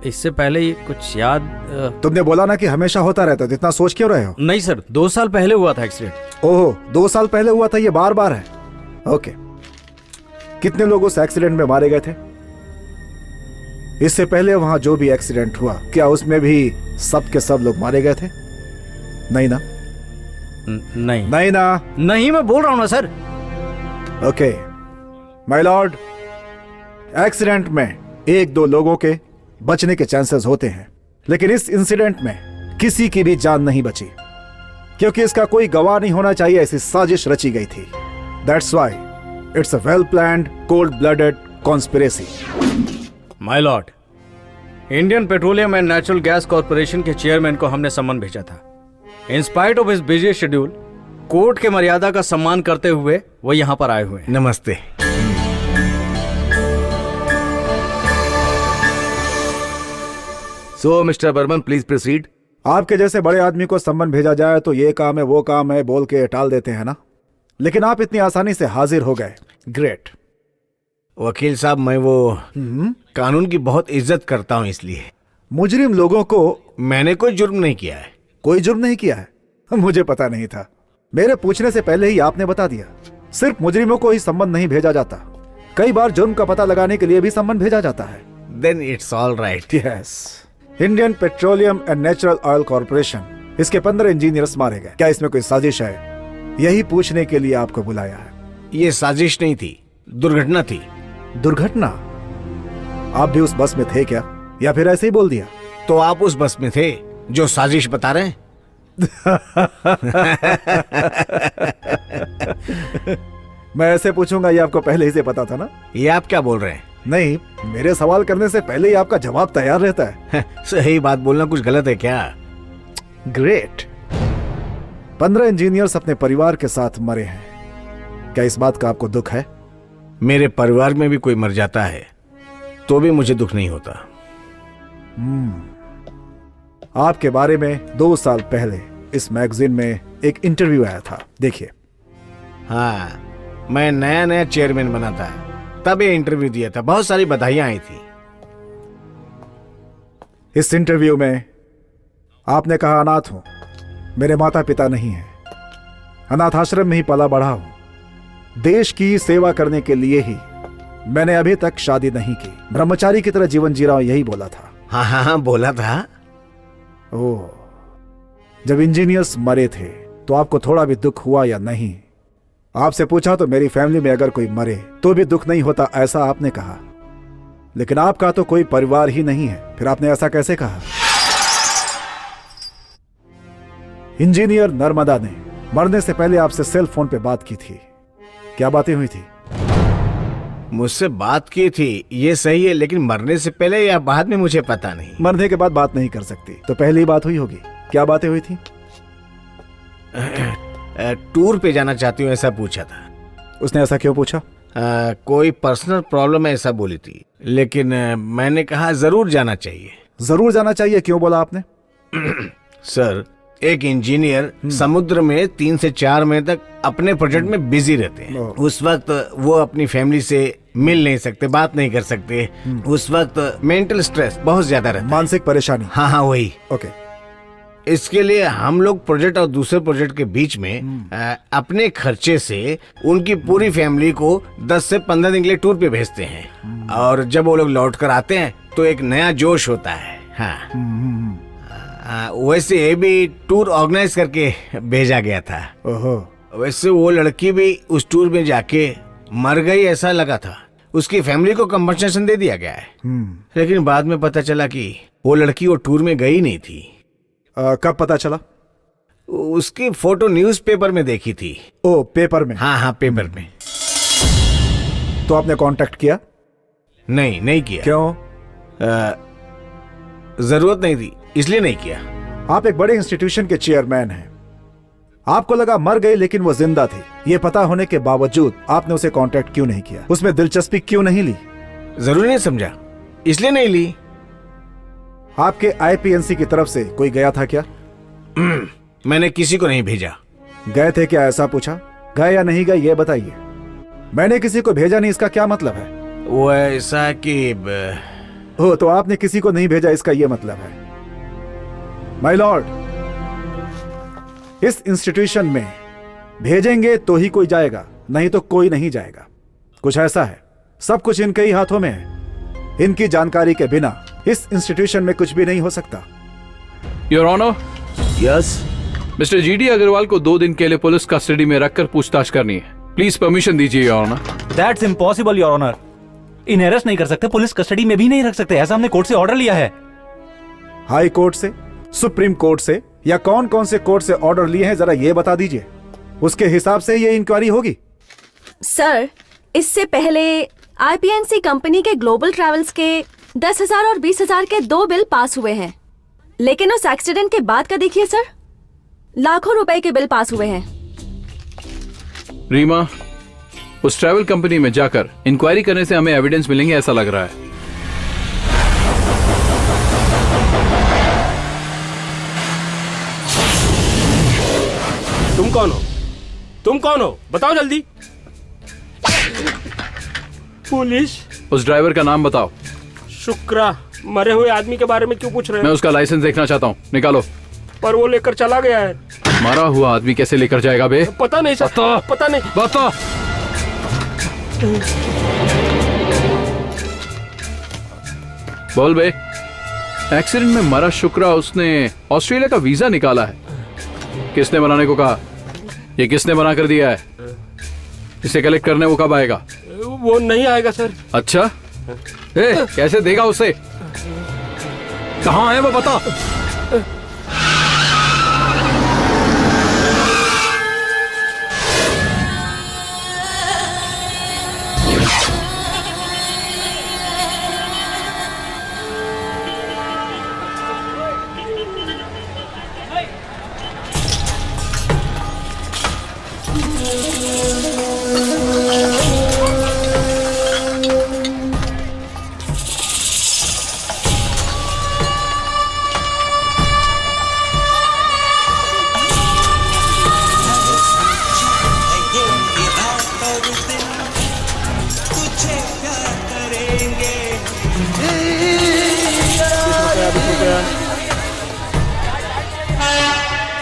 इससे पहले ये कुछ याद तुमने बोला ना कि हमेशा होता रहता है, तो इतना सोच क्यों रहे हो? नहीं सर, 2 साल पहले हुआ था एक्सीडेंट। ओहो, 2 साल पहले हुआ था, ये बार बार है। ओके, कितने लोग उस एक्सीडेंट में मारे गए थे? इससे पहले वहां जो भी एक्सीडेंट हुआ, क्या उसमें भी सब के सब लोग मारे गए थे? नहीं ना? नहीं। नहीं ना? नहीं, मैं बोल रहा हूं ना sir. Okay my Lord, accident में 1-2 लोगों के बचने के चांसेस होते हैं, लेकिन इस इंसिडेंट में किसी की भी जान नहीं बची, क्योंकि इसका कोई गवाह नहीं होना चाहिए। ऐसी साजिश रची गई थी। That's why it's a well planned, cold blooded conspiracy. My Lord, Indian petroleum and natural gas corporation के चेयरमैन को हमने सम्मन भेजा था। In spite of his busy schedule, court के मर्यादा का सम्मान करते हुए वो यहाँ पर आए हुए हैं। नमस्ते। सो मिस्टर बर्मन, प्लीज प्रोसीड। आपके जैसे बड़े आदमी को सम्मन भेजा जाए तो ये काम है वो काम है बोल के टाल देते हैं ना, लेकिन आप इतनी आसानी से हाजिर हो गए। ग्रेट। वकील साहब, मैं वो कानून की बहुत इज्जत करता हूं, इसलिए। मुजरिम लोगों को मैंने कोई जुर्म नहीं किया है। कोई जुर्म नहीं किया है? मुझे पता नहीं था। मेरे पूछने से पहले ही आपने बता दिया। सिर्फ मुजरिमों को ही सम्मन नहीं भेजा जाता, कई बार जुर्म का पता लगाने के लिए भी सम्मन भेजा जाता है। Then it's all right. Yes. Indian petroleum and natural oil corporation, इसके 15 इंजीनियर्स मारे गए। क्या इसमें कोई साजिश है? यही पूछने के लिए आपको बुलाया है। ये साजिश नहीं थी, दुर्घटना थी। दुर्घटना? आप भी उस बस में थे क्या, या फिर ऐसे ही बोल दिया? तो आप उस बस में थे जो साजिश बता रहे हैं? मैं ऐसे पूछूंगा, ये आपको पहले ही से पता था ना? ये आप क्या बोल रहे हैं? नहीं, मेरे सवाल करने से पहले ही आपका जवाब तैयार रहता है। सही बात बोलना कुछ गलत है क्या? ग्रेट। 15 इंजीनियर्स अपने परिवार के साथ मरे हैं। क्या इस बात का आपको दुख है? मेरे परिवार में भी कोई मर जाता है तो भी मुझे दुख नहीं होता। आपके बारे में 2 साल पहले इस मैगजीन में एक इंटरव्यू आया था, देखिए। हाँ, मैं नया नया चेयरमैन बना था, तब ये इंटरव्यू दिया था। बहुत सारी बधाइयां आई थी। इस इंटरव्यू में आपने कहा, अनाथ हूं, मेरे माता पिता नहीं हैं, अनाथ आश्रम में ही पला बढ़ा हूं, देश की सेवा करने के लिए ही मैंने अभी तक शादी नहीं की, ब्रह्मचारी की तरह जीवन जी रहा हूं, यही बोला था। हाँ हाँ हाँ, बोला था। ओह, जब इंजीनियर्स मरे थे तो आपको थोड़ा भी दुख हुआ या नहीं? आपसे पूछा तो मेरी फैमिली में अगर कोई मरे तो भी दुख नहीं होता, ऐसा आपने कहा। लेकिन आपका तो कोई परिवार ही नहीं है, फिर आपने ऐसा कैसे कहा? इंजीनियर नर्मदा ने मरने से पहले आपसे सेल फोन पे बात की थी, क्या बातें हुई थी? मुझसे बात की थी, ये सही है, लेकिन मरने से पहले या बाद में मुझे पता नहीं। मरने के बाद बात नहीं कर सकती, तो पहले ही बात हुई होगी। क्या बातें हुई थी? टूर पे जाना चाहती हूँ, ऐसा पूछा था। उसने ऐसा क्यों पूछा? कोई पर्सनल प्रॉब्लम है, ऐसा बोली थी, लेकिन मैंने कहा जरूर जाना चाहिए। जरूर जाना चाहिए, क्यों बोला आपने? सर, एक इंजीनियर समुद्र में 3 से 4 महीने तक अपने प्रोजेक्ट में बिजी रहते हैं। उस वक्त वो अपनी फैमिली से मिल नहीं सकते, बात नहीं कर सकते। उस वक्त मेंटल स्ट्रेस बहुत ज्यादा रहता है, मानसिक परेशानी। हाँ हाँ, वही। ओके। इसके लिए हम लोग प्रोजेक्ट और दूसरे प्रोजेक्ट के बीच में अपने खर्चे से उनकी पूरी फैमिली को 10 से 15 दिन के लिए टूर पे भेजते हैं, और जब वो लोग लौट कर आते हैं तो एक नया जोश होता है। हाँ, वैसे ये भी टूर ऑर्गेनाइज करके भेजा गया था। ओहो। वैसे वो लड़की भी उस टूर में जाके मर गई, ऐसा लगा था। उसकी फैमिली को कंपनसेशन दे दिया गया है, लेकिन बाद में पता चला कि वो लड़की वो टूर में गई नहीं थी। कब पता चला? उसकी फोटो न्यूज़पेपर में देखी थी। ओ, पेपर में? हाँ हाँ, पेपर में। तो आपने कांटेक्ट किया? नहीं, नहीं किया। क्यों? जरूरत नहीं थी, इसलिए नहीं किया। आप एक बड़े इंस्टीट्यूशन के चेयरमैन हैं, आपको लगा मर गई लेकिन वो जिंदा थी, ये पता होने के बावजूद आपने उसे कांटेक्ट क्यों नहीं किया? उसमें दिलचस्पी क्यों नहीं ली? जरूरी नहीं समझा, इसलिए नहीं ली। आपके आईपीएनसी की तरफ से कोई गया था क्या? मैंने किसी को नहीं भेजा। गए थे क्या, ऐसा पूछा? गए या नहीं गए ये बताइए। मैंने किसी को भेजा नहीं, इसका क्या मतलब है? वो ऐसा कि हो, तो आपने किसी को नहीं भेजा, इसका ये मतलब है। माय लॉर्ड, इस इंस्टीट्यूशन में भेजेंगे तो ही कोई जाएगा, नहीं तो कोई नहीं जाएगा। कुछ ऐसा है, सब कुछ इनके ही हाथों में है। इनकी जानकारी के बिना इस इंस्टीट्यूशन में कुछ भी नहीं हो सकता। Your honour. Yes. Mister GD Agarwal को 2 दिन के लिए पुलिस कस्टडी में रखकर पूछताछ करनी है। प्लीज परमिशन दीजिए your honour. That's impossible your honour. इन्हें अरेस्ट नहीं कर सकते, पुलिस कस्टडी में भी नहीं रख सकते, ऐसा हमने कोर्ट से ऑर्डर लिया है। हाई कोर्ट से, सुप्रीम कोर्ट से, या कौन कौन से कोर्ट से ऑर्डर लिए हैं जरा ये बता दीजिए, उसके हिसाब से ये इंक्वायरी होगी। सर, इससे पहले आईपीएनसी कंपनी के ग्लोबल ट्रैवल्स के 10,000 और 20,000 के 2 बिल पास हुए हैं, लेकिन उस एक्सीडेंट के बाद का देखिए सर, लाखों रुपए के बिल पास हुए हैं। रीमा, उस ट्रैवल कंपनी में जाकर इंक्वायरी करने से हमें एविडेंस मिलेंगे, ऐसा लग रहा है। तुम कौन हो? तुम कौन हो? बताओ जल्दी। पुलिस? उस ड्राइवर का नाम बताओ। शुक्रा। मरे हुए आदमी के बारे में क्यों पूछ रहे मैं हो? उसका लाइसेंस देखना चाहता हूँ, निकालो। पर वो लेकर चला गया है। मरा हुआ आदमी कैसे लेकर जाएगा बे? पता नहीं सर, पता नहीं। बता। बोल बे। एक्सीडेंट में मरा शुक्रा, उसने ऑस्ट्रेलिया का वीजा निकाला है। किसने बनाने को कहा? ये किसने बना कर दिया है? इसे कलेक्ट करने वो कब आएगा? वो नहीं आएगा सर। अच्छा, कैसे देगा उसे? कहाँ है वो, बता।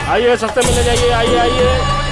आइए सस्ते में ले जाइए, आइए आइए।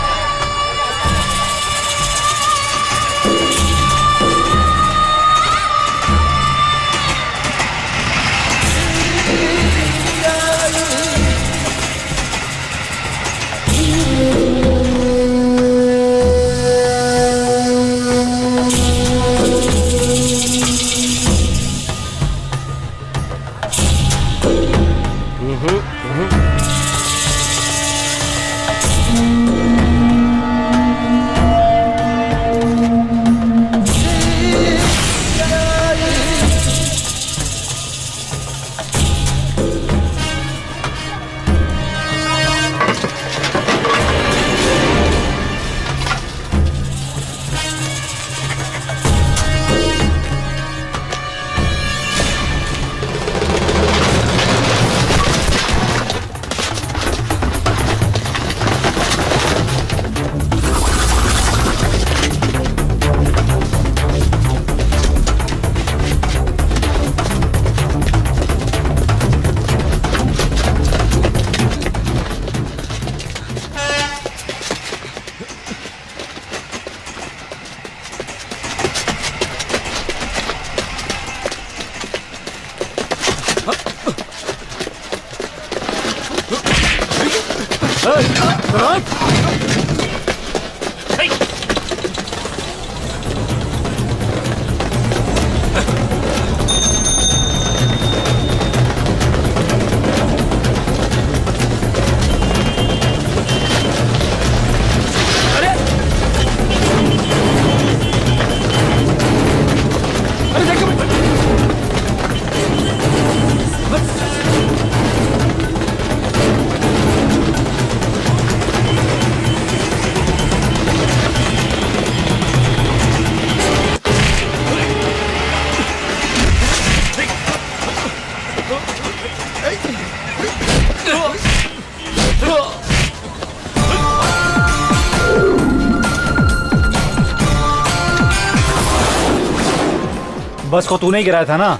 बस को तूने ही गिराया था ना?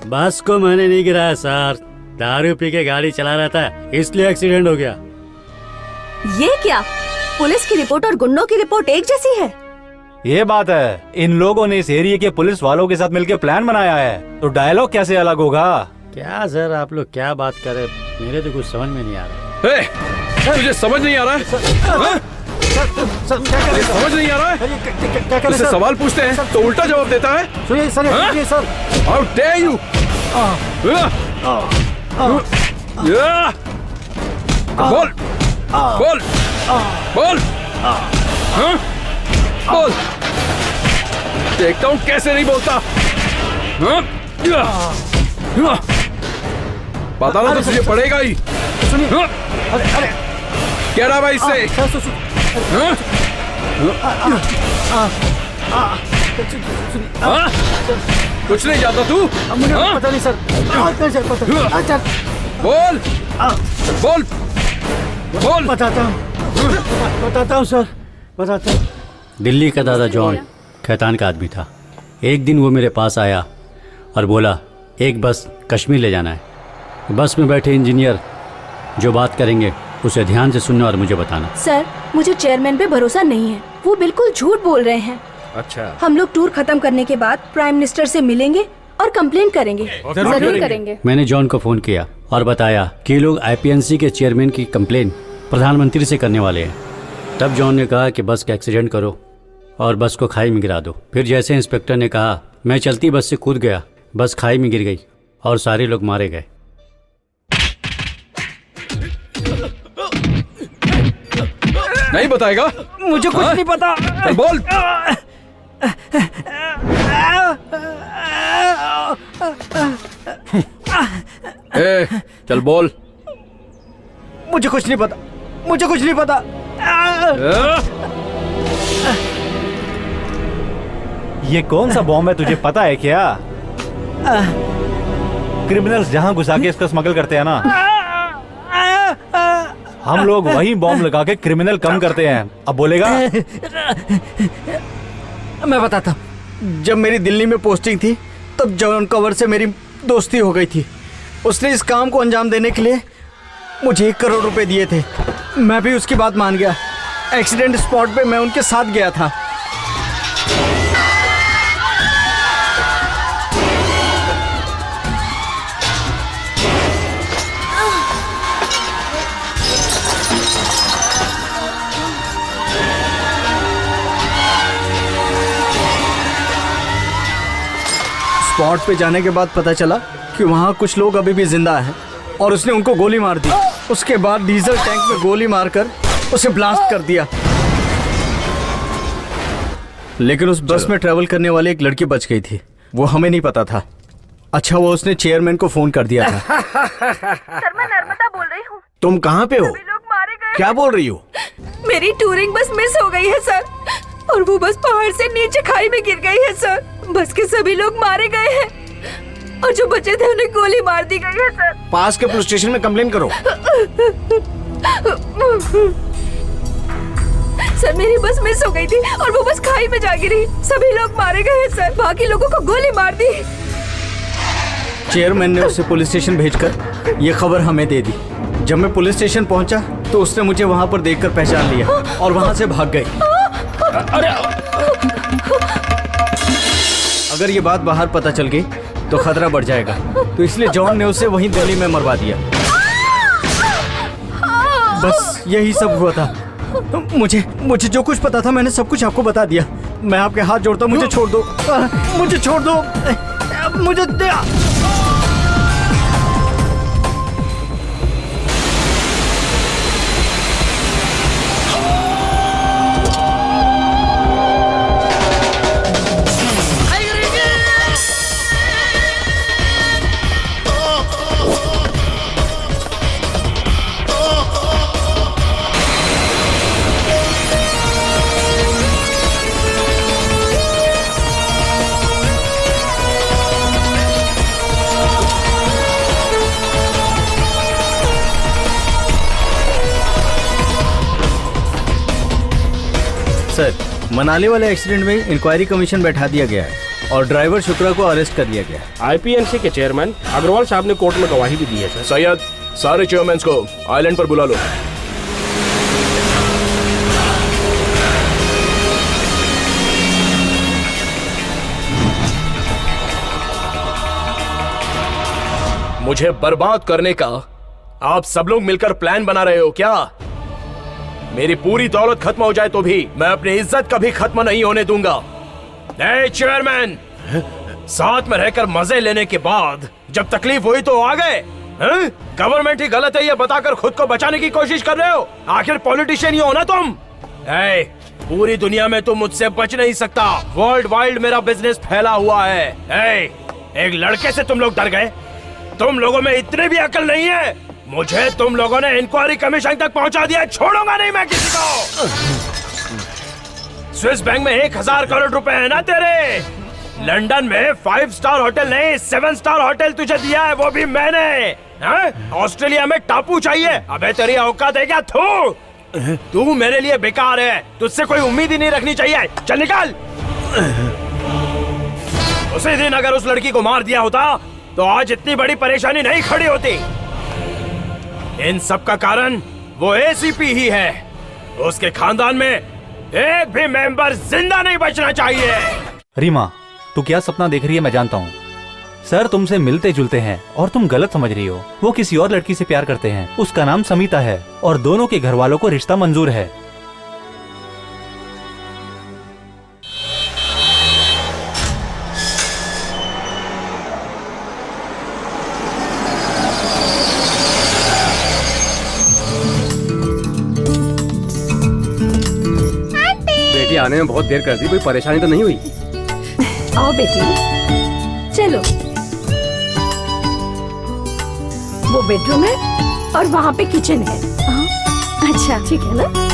बस को मैंने नहीं गिराया सर, दारू पी के गाड़ी चला रहा था इसलिए एक्सीडेंट हो गया। ये क्या, पुलिस की रिपोर्ट और गुंडों की रिपोर्ट एक जैसी है? ये बात है, इन लोगों ने इस एरिया के पुलिस वालों के साथ मिलकर प्लान बनाया है, तो डायलॉग कैसे अलग होगा? क्या सर आप लोग क्या बात कर रहे, मेरे तो कुछ समझ में नहीं आ रहा। तुझे समझ नहीं आ रहा है? समझ नहीं आ रहा है? तुझसे सवाल पूछते हैं तो उल्टा जवाब देता है। सुनिए सर, सुनिए सर। How dare you? बोल, बोल, बोल, बोल। देखता हूँ कैसे नहीं बोलता। बताना तो तुझे पड़ेगा ही। सुनिए, क्या रहा भाई इससे? कुछ नहीं जानता तू? मुझे पता नहीं सर। बोल, बोल, बोल। बताता हूँ सर, बताता हूँ। दिल्ली का दादा जॉन खैतान का आदमी था। एक दिन वो मेरे पास आया और बोला एक बस कश्मीर ले जाना है। बस में बैठे इंजीनियर जो बात करेंगे उसे ध्यान से सुनना और मुझे बताना। सर, मुझे चेयरमैन पे भरोसा नहीं है, वो बिल्कुल झूठ बोल रहे हैं। अच्छा, हम लोग टूर खत्म करने के बाद प्राइम मिनिस्टर से मिलेंगे और कंप्लेन करेंगे। जरूर करेंगे। मैंने जॉन को फोन किया और बताया कि लोग आईपीएनसी के चेयरमैन की कंप्लेन प्रधानमंत्री से करने वाले हैं। तब जॉन ने कहा कि बस का एक्सीडेंट करो और बस को खाई में गिरा दो। फिर जैसे इंस्पेक्टर ने कहा, मैं चलती बस से कूद गया, बस खाई में गिर गई और सारे लोग मारे गए। नहीं बताएगा? मुझे कुछ नहीं पता। बोल। ए, चल बोल। मुझे कुछ नहीं पता, मुझे कुछ नहीं पता। ये कौन सा बॉम्ब है तुझे पता है क्या? क्रिमिनल्स जहाँ घुसा के इसको स्मगल करते हैं ना, हम लोग वही बॉम्ब लगा के क्रिमिनल कम करते हैं। अब बोलेगा? मैं बताता हूँ। जब मेरी दिल्ली में पोस्टिंग थी तब जॉन कवर से मेरी दोस्ती हो गई थी। उसने इस काम को अंजाम देने के लिए मुझे 1 करोड़ रुपए दिए थे। मैं भी उसकी बात मान गया। एक्सीडेंट स्पॉट पे मैं उनके साथ गया था। स्पॉट पे जाने के बाद पता चला कि वहाँ कुछ लोग अभी भी जिंदा हैं और उसने उनको गोली मार दी। उसके बाद डीजल टैंक में गोली मारकर उसे ब्लास्ट कर दिया। लेकिन उस बस में ट्रेवल करने वाली एक लड़की बच गई थी, वो हमें नहीं पता था। अच्छा वो उसने चेयरमैन को फोन कर दिया था। सर मैं नर्मदा बोल रही हूँ। तुम कहाँ पे हो? लोग मारे गए। क्या बोल रही हो? मेरी टूरिंग बस मिस हो गई है सर, और वो बस पहाड़ से नीचे खाई में गिर गई है सर। बस के सभी लोग मारे गए हैं और जो बचे थे उन्हें गोली मार दी गई है सर। पास के पुलिस स्टेशन में कंप्लेन करो। सर मेरी बस मिस हो गई थी और वो बस खाई में जा गिरी। सभी लोग मारे गए हैं सर, बाकी लोगों को गोली मार दी। चेयरमैन ने उसे पुलिस स्टेशन भेजकर ये खबर हमें दे दी। जब मैं पुलिस स्टेशन पहुंचा तो उसने मुझे वहां पर देखकर पहचान लिया और वहां से भाग गई। अगर ये बात बाहर पता चल गई तो खतरा बढ़ जाएगा, तो इसलिए जॉन ने उसे वहीं दिल्ली में मरवा दिया। बस यही सब हुआ था। मुझे जो कुछ पता था मैंने सब कुछ आपको बता दिया। मैं आपके हाथ जोड़ता हूँ, मुझे छोड़ दो, मुझे छोड़ दो, मुझे सर, मनाली वाले एक्सीडेंट में इंक्वायरी कमीशन बैठा दिया गया है और ड्राइवर शुक्रा को अरेस्ट कर लिया गया है। आईपीएनसी के चेयरमैन अग्रवाल साहब ने कोर्ट में गवाही भी दी है सर। सैयद, सारे चेयरमैन को आइलैंड पर बुला लो। मुझे बर्बाद करने का आप सब लोग मिलकर प्लान बना रहे हो क्या? मेरी पूरी दौलत खत्म हो जाए तो भी मैं अपनी इज्जत कभी खत्म नहीं होने दूंगा। चेयरमैन, साथ में रहकर मजे लेने के बाद जब तकलीफ हुई तो आ गए। गवर्नमेंट ही गलत है ये बताकर खुद को बचाने की कोशिश कर रहे हो। आखिर पॉलिटिशियन ही हो ना तुम। पूरी दुनिया में तुम मुझसे बच नहीं सकता। वर्ल्ड वाइड मेरा बिजनेस फैला हुआ है। एक लड़के से तुम लोग डर गए? तुम लोगों में इतनी भी अकल नहीं है? मुझे तुम लोगों ने इंक्वायरी कमीशन तक पहुंचा दिया, छोड़ूंगा नहीं मैं किसी को। स्विस बैंक में 1000 करोड़ रुपए है ना तेरे। लंदन में 5 स्टार होटल नहीं 7 स्टार होटल तुझे दिया है, वो भी मैंने। ऑस्ट्रेलिया में टापू चाहिए, अबे तेरी औकात है क्या? तू मेरे लिए बेकार है, तुझसे कोई उम्मीद ही नहीं रखनी चाहिए। चल निकल। उसी दिन अगर उस लड़की को मार दिया होता तो आज इतनी बड़ी परेशानी नहीं खड़ी होती। इन सब का कारण वो एसीपी ही है। उसके खानदान में एक भी मेंबर जिंदा नहीं बचना चाहिए। रीमा, तू क्या सपना देख रही है मैं जानता हूँ। सर तुमसे मिलते जुलते हैं और तुम गलत समझ रही हो। वो किसी और लड़की से प्यार करते हैं, उसका नाम समीता है और दोनों के घर वालों को रिश्ता मंजूर है। आने में बहुत देर कर दी, कोई परेशानी तो नहीं हुई? आओ बेटी, चलो। वो बेडरूम है और वहाँ पे किचन है। अच्छा ठीक है ना?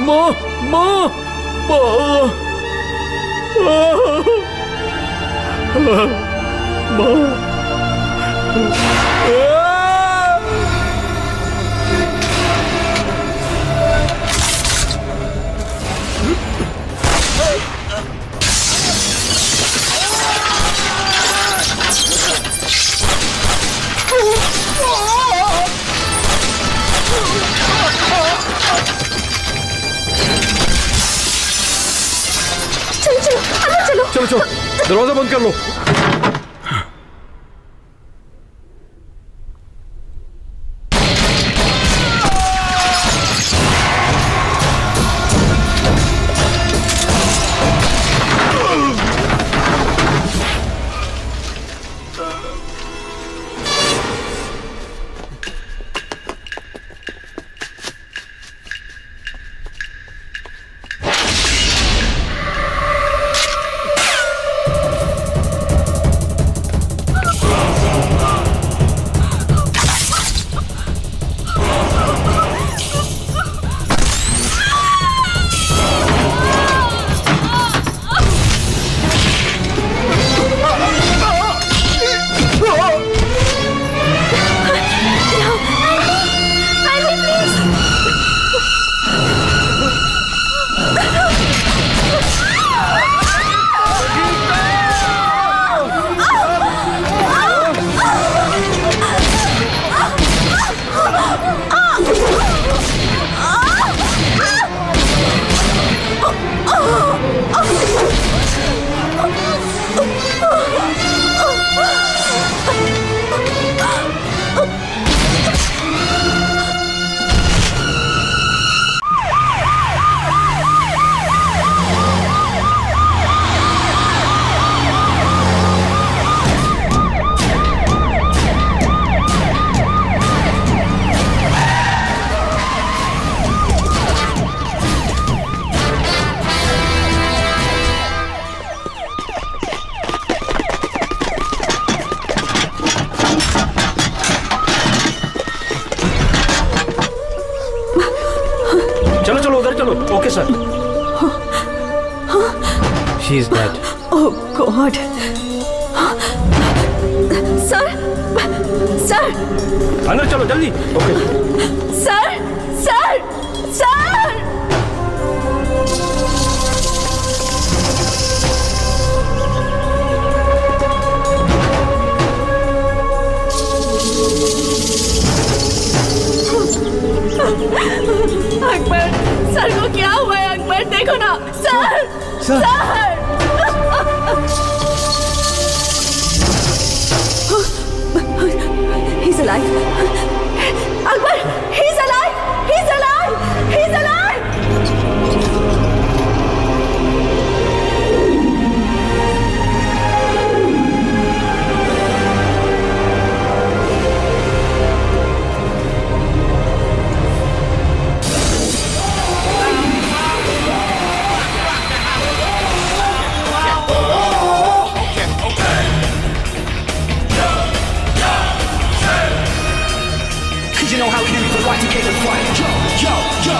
माँ माँ माँ चलो चलो दरवाजा बंद कर लो। Okay sir. She is dead. Oh God. Sir sir अंदर चलो जल्दी। Okay sir sir sir Akbar sir को क्या हुआ है? अकबर देखो ना sir sir He's alive. Akbar, he's alive. He's alive. He's alive. You know how we do the right to get the fight. Yo, yo, yo.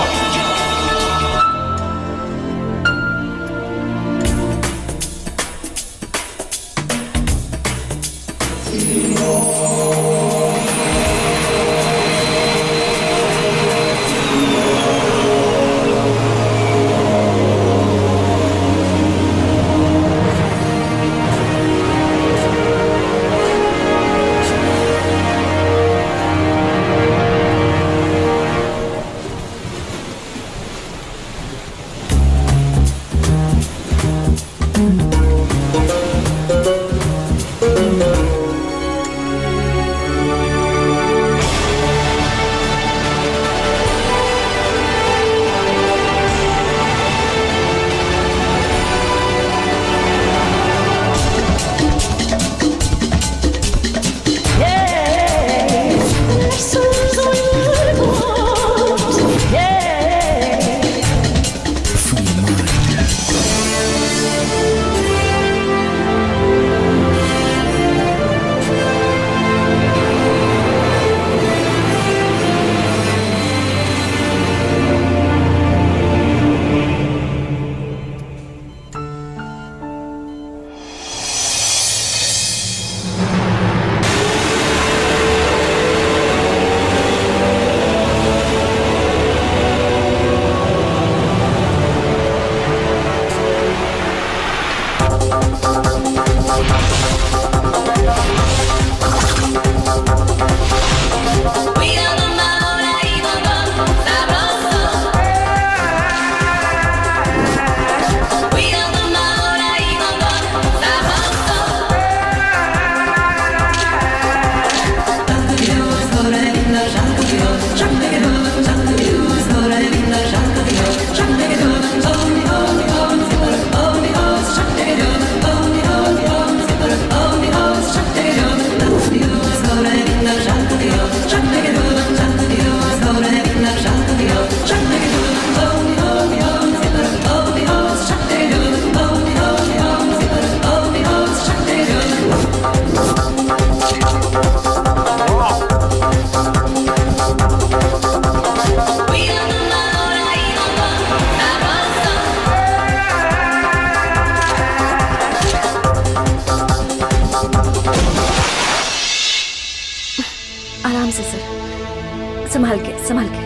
संभाल के संभाल के।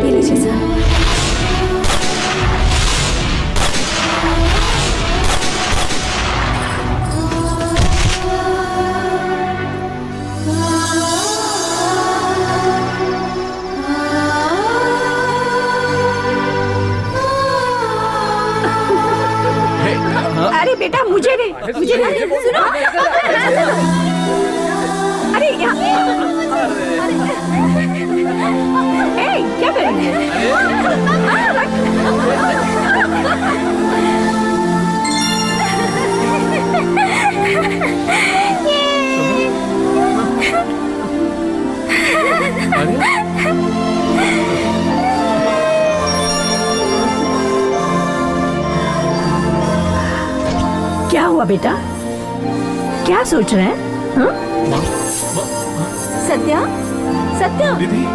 पी लीजिए सर। अरे बेटा मुझे नहीं, मुझे नहीं, सुनो। अरे क्या करेंगे? क्या हुआ बेटा? क्या सोच रहे हैं? हाँ? सत्या, सत्या दीदी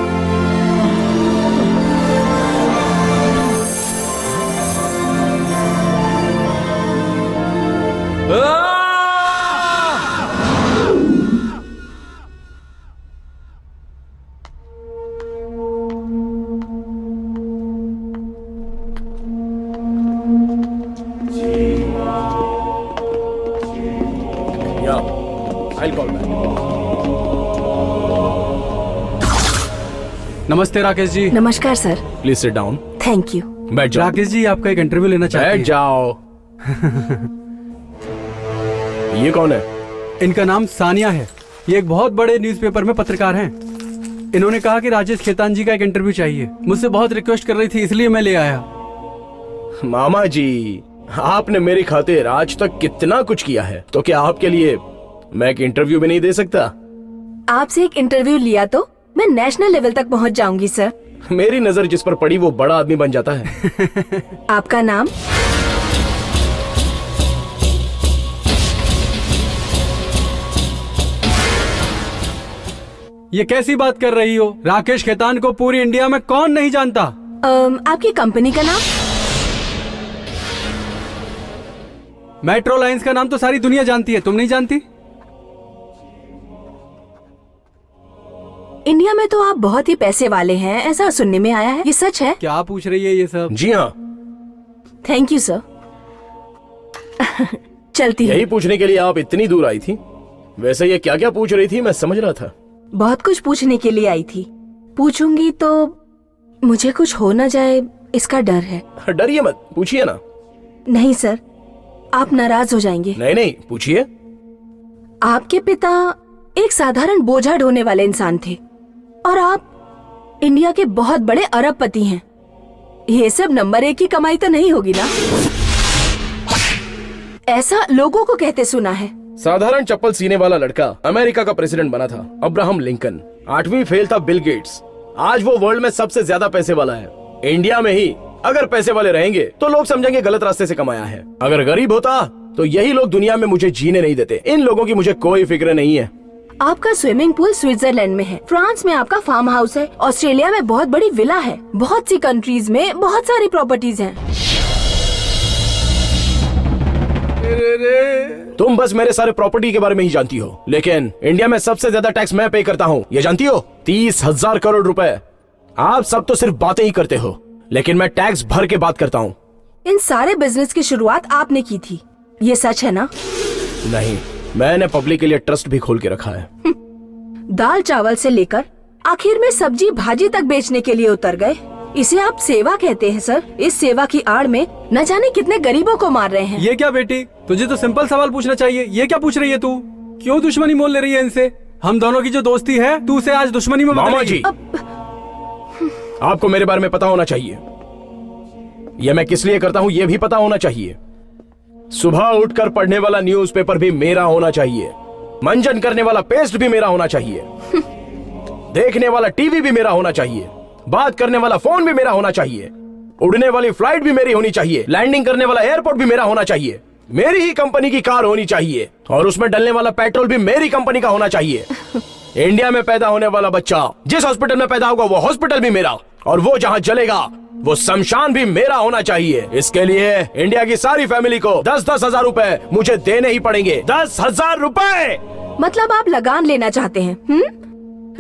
नमस्ते राकेश जी। नमस्कार sir. Please sit down. Thank you. बैठ जाओ। राकेश जी आपका एक इंटरव्यू लेना चाहते हैं। बैठ जाओ। ये कौन है? इनका नाम सानिया है। ये एक बहुत बड़े न्यूज़पेपर में पत्रकार हैं। इन्होंने कहा कि राजेश खेतान जी का एक इंटरव्यू चाहिए। मुझसे बहुत रिक्वेस्ट कर रही थी, इसलिए मैं ले आया। मामा जी, आपने मेरी खातिर आज तक कितना कुछ किया है, तो क्या आपके लिए मैं एक इंटरव्यू भी नहीं दे सकता? आपसे एक इंटरव्यू लिया तो मैं नेशनल लेवल तक पहुंच जाऊंगी सर। मेरी नजर जिस पर पड़ी वो बड़ा आदमी बन जाता है। आपका नाम? ये कैसी बात कर रही हो? राकेश खेतान को पूरी इंडिया में कौन नहीं जानता? आपकी कंपनी का नाम? मेट्रो लाइंस का नाम तो सारी दुनिया जानती है, तुम नहीं जानती? इंडिया में तो आप बहुत ही पैसे वाले हैं, ऐसा सुनने में आया है। ये सच है? क्या पूछ रही है ये सब? जी हाँ। Thank you sir. चलती यही है। पूछने के लिए आप इतनी दूर आई थी? वैसे ये क्या क्या पूछ रही थी, मैं समझ रहा था। बहुत कुछ पूछने के लिए आई थी। पूछूंगी तो मुझे कुछ हो न जाए, इसका डर है। डरिए मत, पूछिए ना। नहीं सर, आप नाराज हो जाएंगे। नहीं नहीं, पूछिए। आपके पिता एक साधारण बोझा ढोने वाले इंसान थे और आप इंडिया के बहुत बड़े अरबपति हैं। ये सब नंबर 1 की कमाई तो नहीं होगी ना? ऐसा लोगों को कहते सुना है। साधारण चप्पल सीने वाला लड़का अमेरिका का प्रेसिडेंट बना था, अब्राहम लिंकन। 8वीं फेल था बिल गेट्स। आज वो वर्ल्ड में सबसे ज्यादा पैसे वाला है। इंडिया में ही अगर पैसे वाले रहेंगे तो लोग समझेंगे गलत रास्ते से कमाया है। अगर गरीब होता तो यही लोग दुनिया में मुझे जीने नहीं देते। इन लोगों की मुझे कोई फिक्र नहीं है। आपका स्विमिंग पूल स्विट्जरलैंड में है, फ्रांस में आपका फार्म हाउस है, ऑस्ट्रेलिया में बहुत बड़ी विला है, बहुत सी कंट्रीज में बहुत सारी प्रॉपर्टीज हैं। तुम बस मेरे सारे प्रॉपर्टी के बारे में ही जानती हो, लेकिन इंडिया में सबसे ज्यादा टैक्स मैं पे करता हूँ, ये जानती हो? 30,000 करोड़ रुपए। आप सब तो सिर्फ बातें ही करते हो, लेकिन मैं टैक्स भर के बात करता हूँ। इन सारे बिजनेस की शुरुआत आपने की थी, ये सच है ना? नहीं, मैंने पब्लिक के लिए ट्रस्ट भी खोल के रखा है। दाल चावल से लेकर आखिर में सब्जी भाजी तक बेचने के लिए उतर गए। इसे आप सेवा कहते हैं सर? इस सेवा की आड़ में न जाने कितने गरीबों को मार रहे हैं। ये क्या बेटी, तुझे तो सिंपल सवाल पूछना चाहिए। ये क्या पूछ रही है तू? क्यों दुश्मनी मोल ले रही है इनसे? हम दोनों की जो दोस्ती है, तू उसे आज दुश्मनी में बदल मामा रही जी, आपको मेरे बारे में पता होना चाहिए। यह मैं किस लिए करता हूँ ये भी पता होना चाहिए। सुबह उठकर पढ़ने वाला न्यूज़पेपर भी मेरा होना चाहिए, मंजन करने वाला पेस्ट भी मेरा होना चाहिए, देखने वाला टीवी भी मेरा होना चाहिए, बात करने वाला फोन भी मेरा होना चाहिए, उड़ने वाली फ्लाइट भी मेरी होनी चाहिए, लैंडिंग करने वाला एयरपोर्ट भी मेरा होना चाहिए, मेरी ही कंपनी की कार होनी चाहिए और उसमें डलने वाला पेट्रोल भी मेरी कंपनी का होना चाहिए। इंडिया में पैदा होने वाला बच्चा जिस हॉस्पिटल में पैदा होगा वो हॉस्पिटल भी मेरा, और वो जहां जलेगा वो शमशान भी मेरा होना चाहिए। इसके लिए इंडिया की सारी फैमिली को 10-10 हजार रुपए मुझे देने ही पड़ेंगे। 10,000 रुपए। मतलब आप लगान लेना चाहते हैं?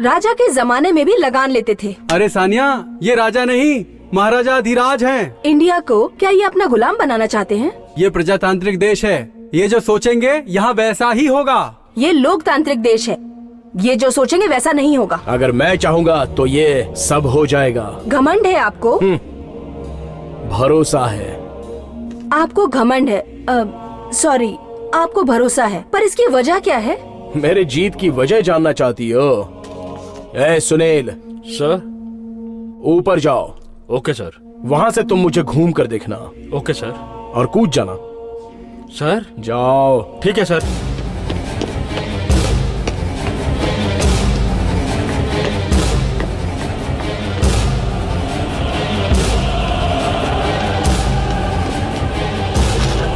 राजा के जमाने में भी लगान लेते थे। अरे सानिया, ये राजा नहीं महाराजा अधिराज हैं। इंडिया को क्या ये अपना गुलाम बनाना चाहते हैं? ये प्रजातांत्रिक देश है, ये जो सोचेंगे यहाँ वैसा ही होगा। ये लोकतांत्रिक देश है, ये जो सोचेंगे वैसा नहीं होगा। अगर मैं चाहूँगा तो ये सब हो जाएगा। घमंड है आपको? भरोसा है। आपको घमंड है, सॉरी, आपको भरोसा है, पर इसकी वजह क्या है? मेरे जीत की वजह जानना चाहती हो? ए सुनील। सर। ऊपर जाओ। Okay sir. वहाँ से तुम मुझे घूम कर देखना। Okay sir. और कूद जाना। सर। जाओ। ठीक है सर।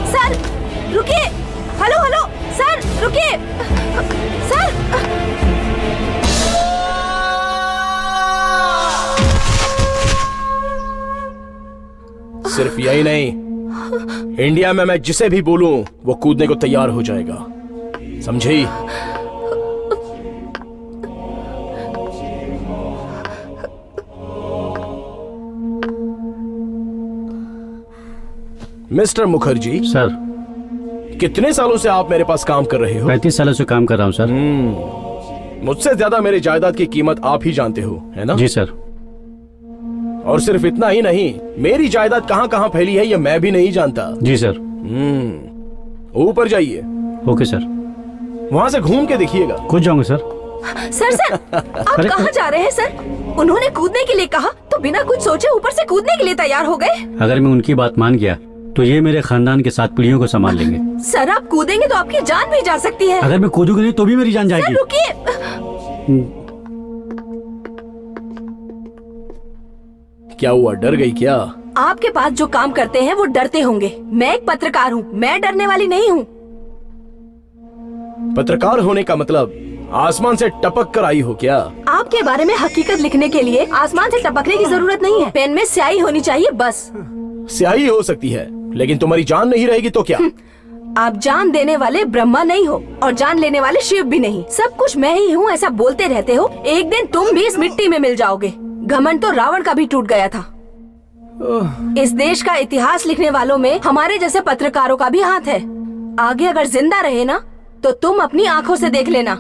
सर रुकिए। हेलो हेलो सर रुकिए। सर सिर्फ यही नहीं, इंडिया में मैं जिसे भी बोलूं वो कूदने को तैयार हो जाएगा, समझी? मिस्टर मुखर्जी। सर। कितने सालों से आप मेरे पास काम कर रहे हो? 35 सालों से काम कर रहा हूँ सर। मुझसे ज्यादा मेरी जायदाद की कीमत आप ही जानते हो, है ना? जी सर। और सिर्फ इतना ही नहीं, मेरी जायदाद कहाँ कहाँ फैली है ये मैं भी नहीं जानता। जी सर। ऊपर जाइए। Okay sir. वहाँ से घूम के देखिएगा। कूद जाऊंगा सर। सर आप कहाँ जा रहे हैं सर? उन्होंने कूदने के लिए कहा तो बिना कुछ सोचे ऊपर से कूदने के लिए तैयार हो गए। अगर मैं उनकी बात मान गया तो ये मेरे खानदान के 7 पीढ़ियों को संभाल लेंगे। सर आप कूदेंगे तो आपकी जान भी जा सकती है। अगर मैं कूदूंगा नहीं तो भी मेरी जान जाएगी। सर रुकिए। क्या हुआ, डर गई क्या? आपके पास जो काम करते हैं वो डरते होंगे। मैं एक पत्रकार हूँ, मैं डरने वाली नहीं हूँ। पत्रकार होने का मतलब आसमान से टपक कर आई हो क्या? आपके बारे में हकीकत लिखने के लिए आसमान से टपकने की जरूरत नहीं है। पेन में स्याही होनी चाहिए बस। स्याही हो सकती है लेकिन तुम्हारी जान नहीं रहेगी तो क्या? आप जान देने वाले ब्रह्मा नहीं हो और जान लेने वाले शिव भी नहीं। सब कुछ मैं ही हूँ ऐसा बोलते रहते हो, एक दिन तुम भी इस मिट्टी में मिल जाओगे। घमंड तो रावण का भी टूट गया था। इस देश का इतिहास लिखने वालों में हमारे जैसे पत्रकारों का भी हाथ है। आगे अगर जिंदा रहे ना तो तुम अपनी आंखों से देख लेना।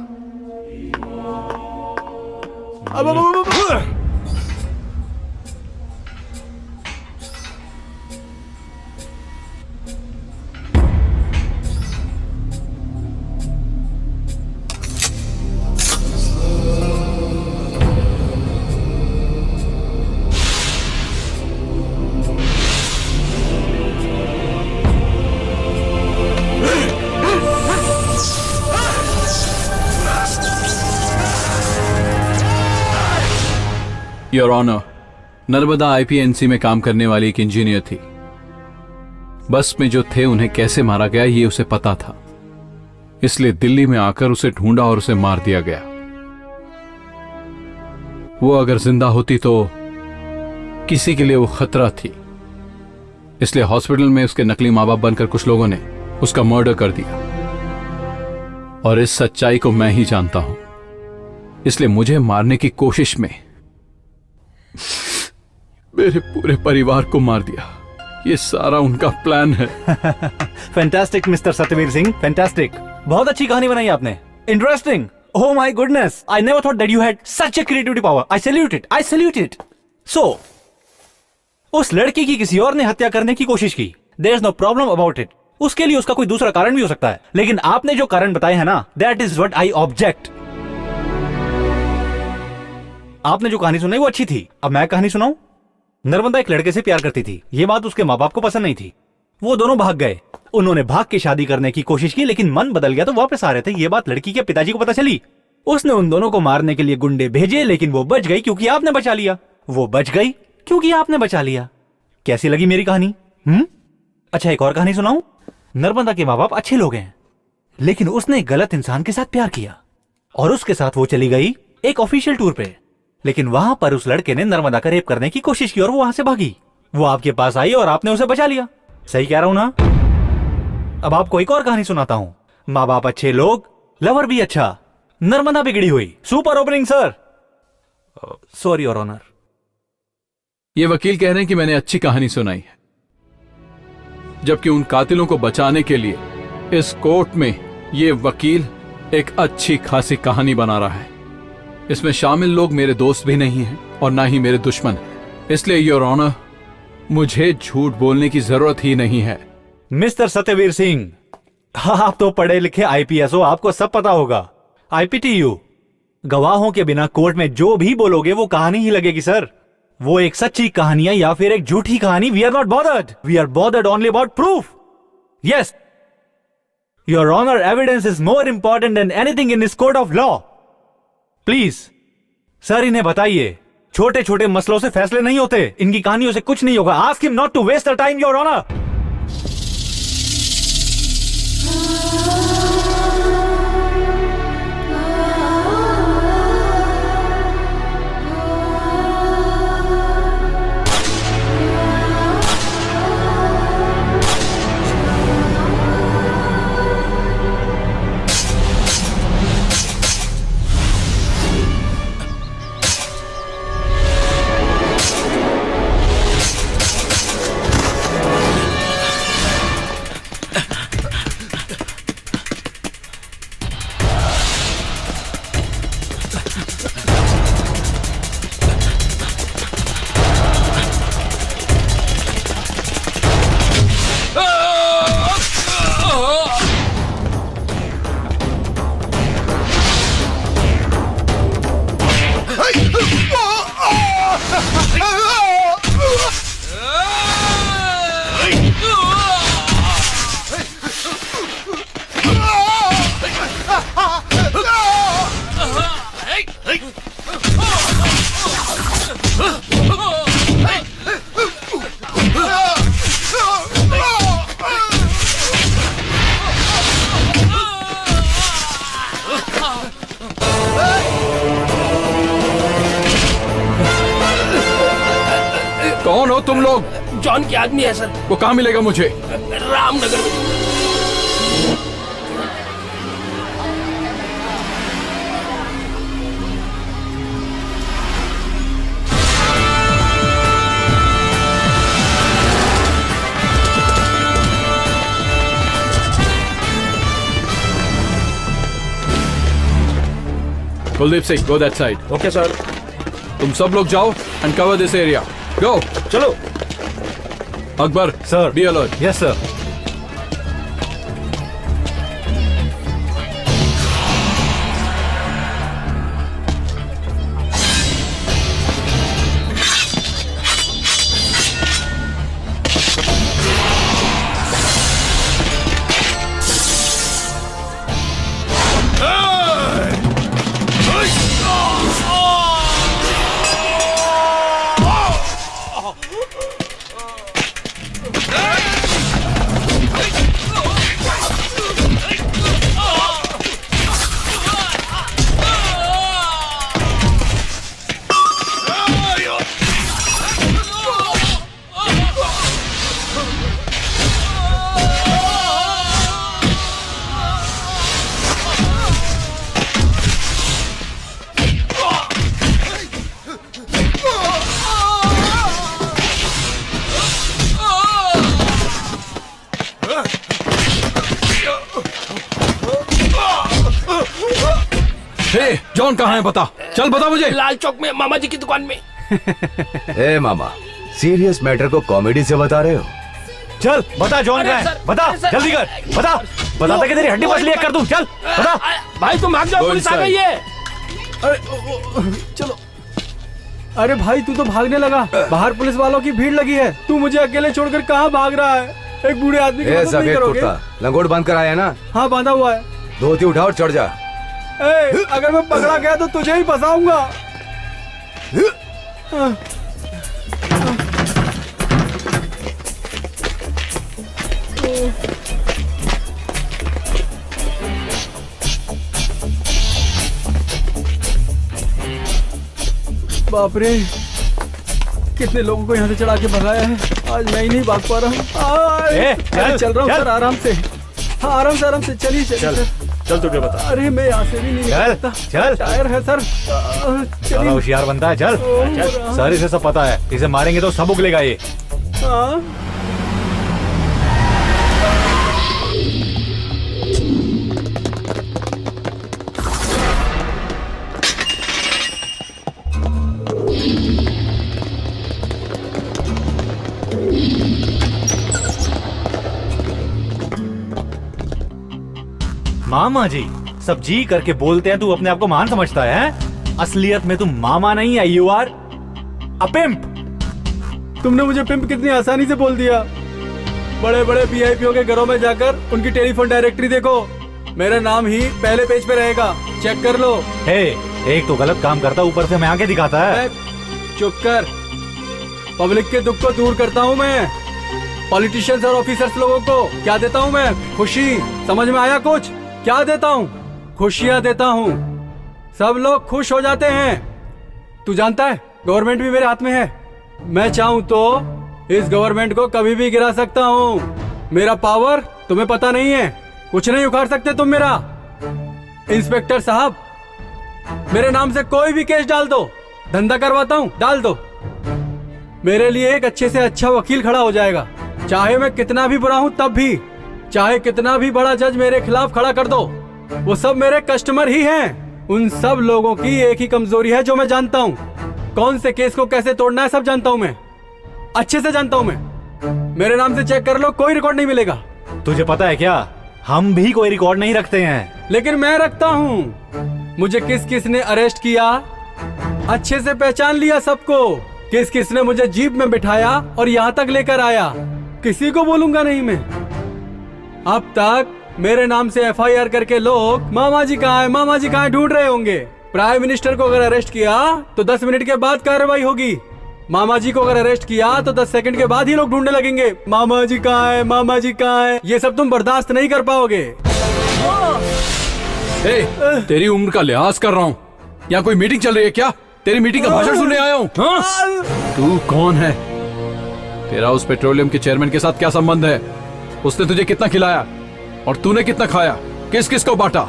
योर ऑनर, नर्मदा आईपीएनसी में काम करने वाली एक इंजीनियर थी। बस में जो थे उन्हें कैसे मारा गया ये उसे पता था, इसलिए दिल्ली में आकर उसे ढूंढा और उसे मार दिया गया। वो अगर जिंदा होती तो किसी के लिए वो खतरा थी, इसलिए हॉस्पिटल में उसके नकली माँ बाप बनकर कुछ लोगों ने उसका मर्डर कर दिया। और इस सच्चाई को मैं ही जानता हूं, इसलिए मुझे मारने की कोशिश में मेरे पूरे परिवार को मार दिया। ये सारा उनका प्लान है। Fantastic mister Satyaveer Singh, fantastic. बहुत अच्छी कहानी बनाई आपने, interesting. Oh my goodness, I never thought that you had such a creativity power. I salute it, I salute it. So उस लड़की की किसी और ने हत्या करने की कोशिश की, there is no problem about it. उसके लिए उसका कोई दूसरा कारण भी हो सकता है, लेकिन आपने जो कारण बताए हैं ना, that is what I object. आपने जो कहानी सुनाई वो अच्छी थी, अब मैं कहानी सुनाऊं। नर्मदा एक लड़के से प्यार करती थी, ये बात उसके माँ बाप को पसंद नहीं थी। वो दोनों भाग गए, उन्होंने भाग के शादी करने की कोशिश की, लेकिन मन बदल गया तो वापस आ रहे थे। ये बात लड़की के पिताजी को पता चली। उसने उन दोनों को मारने के लिए गुंडे भेजे, लेकिन वो बच गई क्योंकि आपने बचा लिया। वो बच गई क्योंकि आपने बचा लिया। कैसी लगी मेरी कहानी? अच्छा, एक और कहानी सुनाऊं। नर्मदा के माँ बाप अच्छे लोग हैं, लेकिन उसने एक गलत इंसान के साथ प्यार किया और उसके साथ वो चली गई एक ऑफिशियल टूर पे। लेकिन वहां पर उस लड़के ने नर्मदा का रेप करने की कोशिश की और वो वहां से भागी। वो आपके पास आई और आपने उसे बचा लिया। सही कह रहा हूं ना? अब आपको एक और कहानी सुनाता हूं। माँ बाप अच्छे लोग, लवर भी अच्छा, नर्मदा बिगड़ी हुई। Super opening sir. Sorry your honour. ये वकील कह रहे हैं कि मैंने अच्छी कहानी सुनाई है, जबकि उन कातिलों को बचाने के लिए इस कोर्ट में ये वकील एक अच्छी खासी कहानी बना रहा है। इसमें शामिल लोग मेरे दोस्त भी नहीं हैं और ना ही मेरे दुश्मन हैं। इसलिए योर ऑनर, मुझे झूठ बोलने की जरूरत ही नहीं है। मिस्टर सत्यवीर सिंह, आप तो पढ़े लिखे आईपीएस हो, आपको सब पता होगा। आईपीटीयू, गवाहों के बिना कोर्ट में जो भी बोलोगे वो कहानी ही लगेगी सर। वो एक सच्ची कहानी है या फिर एक झूठी कहानी, we are not bothered. We are bothered only about proof. Yes your honour, evidence is more important than anything in this court of law. Please sir, इन्हें बताइए, छोटे छोटे मसलों से फैसले नहीं होते, इनकी कहानियों से कुछ नहीं होगा। Ask him not to waste the time your honour. कौन हो तुम लोग? जॉन के आदमी है सर। वो कहाँ मिलेगा मुझे? रामनगर में। Kuldeep Singh, go that side. Okay sir. तुम सब लोग जाओ एंड कवर दिस एरिया। गो। चलो। Akbar sir, be alert. Yes sir. John कहाँ है? बता, चल बता मुझे। लाल चौक में मामा जी की दुकान में। ए मामा, सीरियस मैटर को कॉमेडी से बता रहे हो? चल बता, जॉन कहाँ है? बता जल्दी कर, बता। बता कि तेरी हड्डी पसली कर दूं। चल बता। भाई तुम भाग जाओ, पुलिस आ गई है। चलो। अरे भाई, तू तो भागने लगा। बाहर पुलिस वालों की भीड़ लगी है, तू मुझे अकेले छोड़कर कहाँ भाग रहा है? एक बूढ़े आदमी की मदद नहीं करोगे? लंगोट बांध कर आया ना? हाँ, बांधा हुआ है। धोती उठा और चढ़ जा। अगर मैं पकड़ा गया तो तुझे ही फंसाऊंगा। बाप रे, कितने लोगों को यहाँ से चढ़ा के भगाया है, आज मैं ही नहीं भाग पा रहा हूँ। चल रहा हूँ सर, आराम से, आराम से चलिए। चल तुझे बता। अरे मैं यहाँ से भी नहीं निकल सकता। चल टायर है सर। चलो होशियार बनता है, चल सर, इसे सब पता है, इसे मारेंगे तो सब उगलेगा ये। मामा जी सब जी करके बोलते हैं, तू अपने आप को महान समझता है? असलियत में तू मामा नहीं है, यू आर अ पिंप। तुमने मुझे पिंप कितनी आसानी से बोल दिया। बड़े बड़े वीआईपीओ के घरों में जाकर उनकी टेलीफोन डायरेक्टरी देखो, मेरा नाम ही पहले पेज पे रहेगा, चेक कर लो। हे, एक तो गलत काम करता, ऊपर से मैं आके दिखाता है। चुप कर, पब्लिक के दुख को दूर करता हूँ मैं। पॉलिटिशियंस और ऑफिसर्स लोगों को क्या देता हूँ मैं? खुशी। समझ में आया कुछ? क्या देता हूँ? खुशियाँ देता हूँ, सब लोग खुश हो जाते हैं। तू जानता है गवर्नमेंट भी मेरे हाथ में है, मैं चाहूँ तो इस गवर्नमेंट को कभी भी गिरा सकता हूँ। मेरा पावर तुम्हें पता नहीं है, कुछ नहीं उखाड़ सकते तुम मेरा। इंस्पेक्टर साहब, मेरे नाम से कोई भी केस डाल दो, धंधा करवाता हूँ, डाल दो। मेरे लिए एक अच्छे से अच्छा वकील खड़ा हो जाएगा, चाहे मैं कितना भी बुरा हूँ तब भी, चाहे कितना भी बड़ा जज मेरे खिलाफ खड़ा कर दो, वो सब मेरे कस्टमर ही हैं। उन सब लोगों की एक ही कमजोरी है जो मैं जानता हूँ, कौन से केस को कैसे तोड़ना है सब जानता हूँ मैं, अच्छे से जानता हूँ मैं। मेरे नाम से चेक कर लो, कोई रिकॉर्ड नहीं मिलेगा। तुझे पता है क्या, हम भी कोई रिकॉर्ड नहीं रखते हैं। लेकिन मैं रखता हूँ। मुझे किस किस ने अरेस्ट किया, अच्छे से पहचान लिया सबको। किस किस ने मुझे जीप में बिठाया और यहाँ तक लेकर आया, किसी को बोलूंगा नहीं मैं। अब तक मेरे नाम से एफआईआर करके लोग मामा जी कहाँ है, मामा जी कहाँ है ढूंढ रहे होंगे। प्राइम मिनिस्टर को अगर अरेस्ट किया तो 10 मिनट के बाद कार्रवाई होगी। मामा जी को अगर अरेस्ट किया तो 10 सेकंड के बाद ही लोग ढूंढने लगेंगे, मामा जी कहाँ है, मामा जी कहाँ है। ये सब तुम बर्दाश्त नहीं कर पाओगे। तेरी उम्र का लिहाज कर रहा हूँ, यहाँ कोई मीटिंग चल रही है क्या? तेरी मीटिंग का भाषण सुनने आया हूँ। तू कौन है? तेरा उस पेट्रोलियम के चेयरमैन के साथ क्या संबंध है? उसने तुझे कितना खिलाया और तूने कितना खाया? किस किस को बांटा?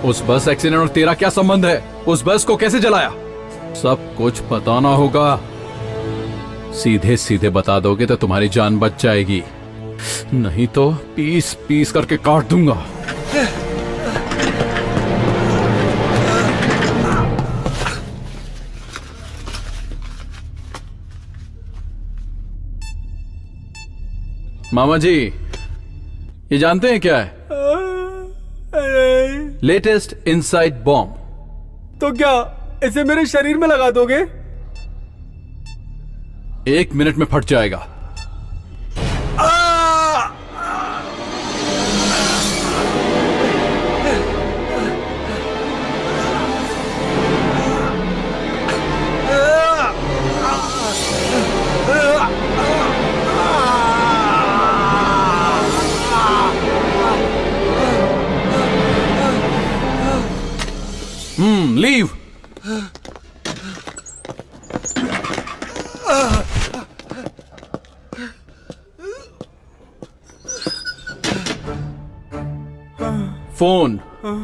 उस बस एक्सीडेंट और तेरा क्या संबंध है? उस बस को कैसे जलाया? सब कुछ बताना होगा। सीधे सीधे बता दोगे तो तुम्हारी जान बच जाएगी, नहीं तो पीस पीस करके काट दूंगा। मामा जी, ये जानते हैं क्या है? Latest inside bomb. तो क्या इसे मेरे शरीर में लगा दोगे? 1 मिनट में फट जाएगा। लीव। फोन,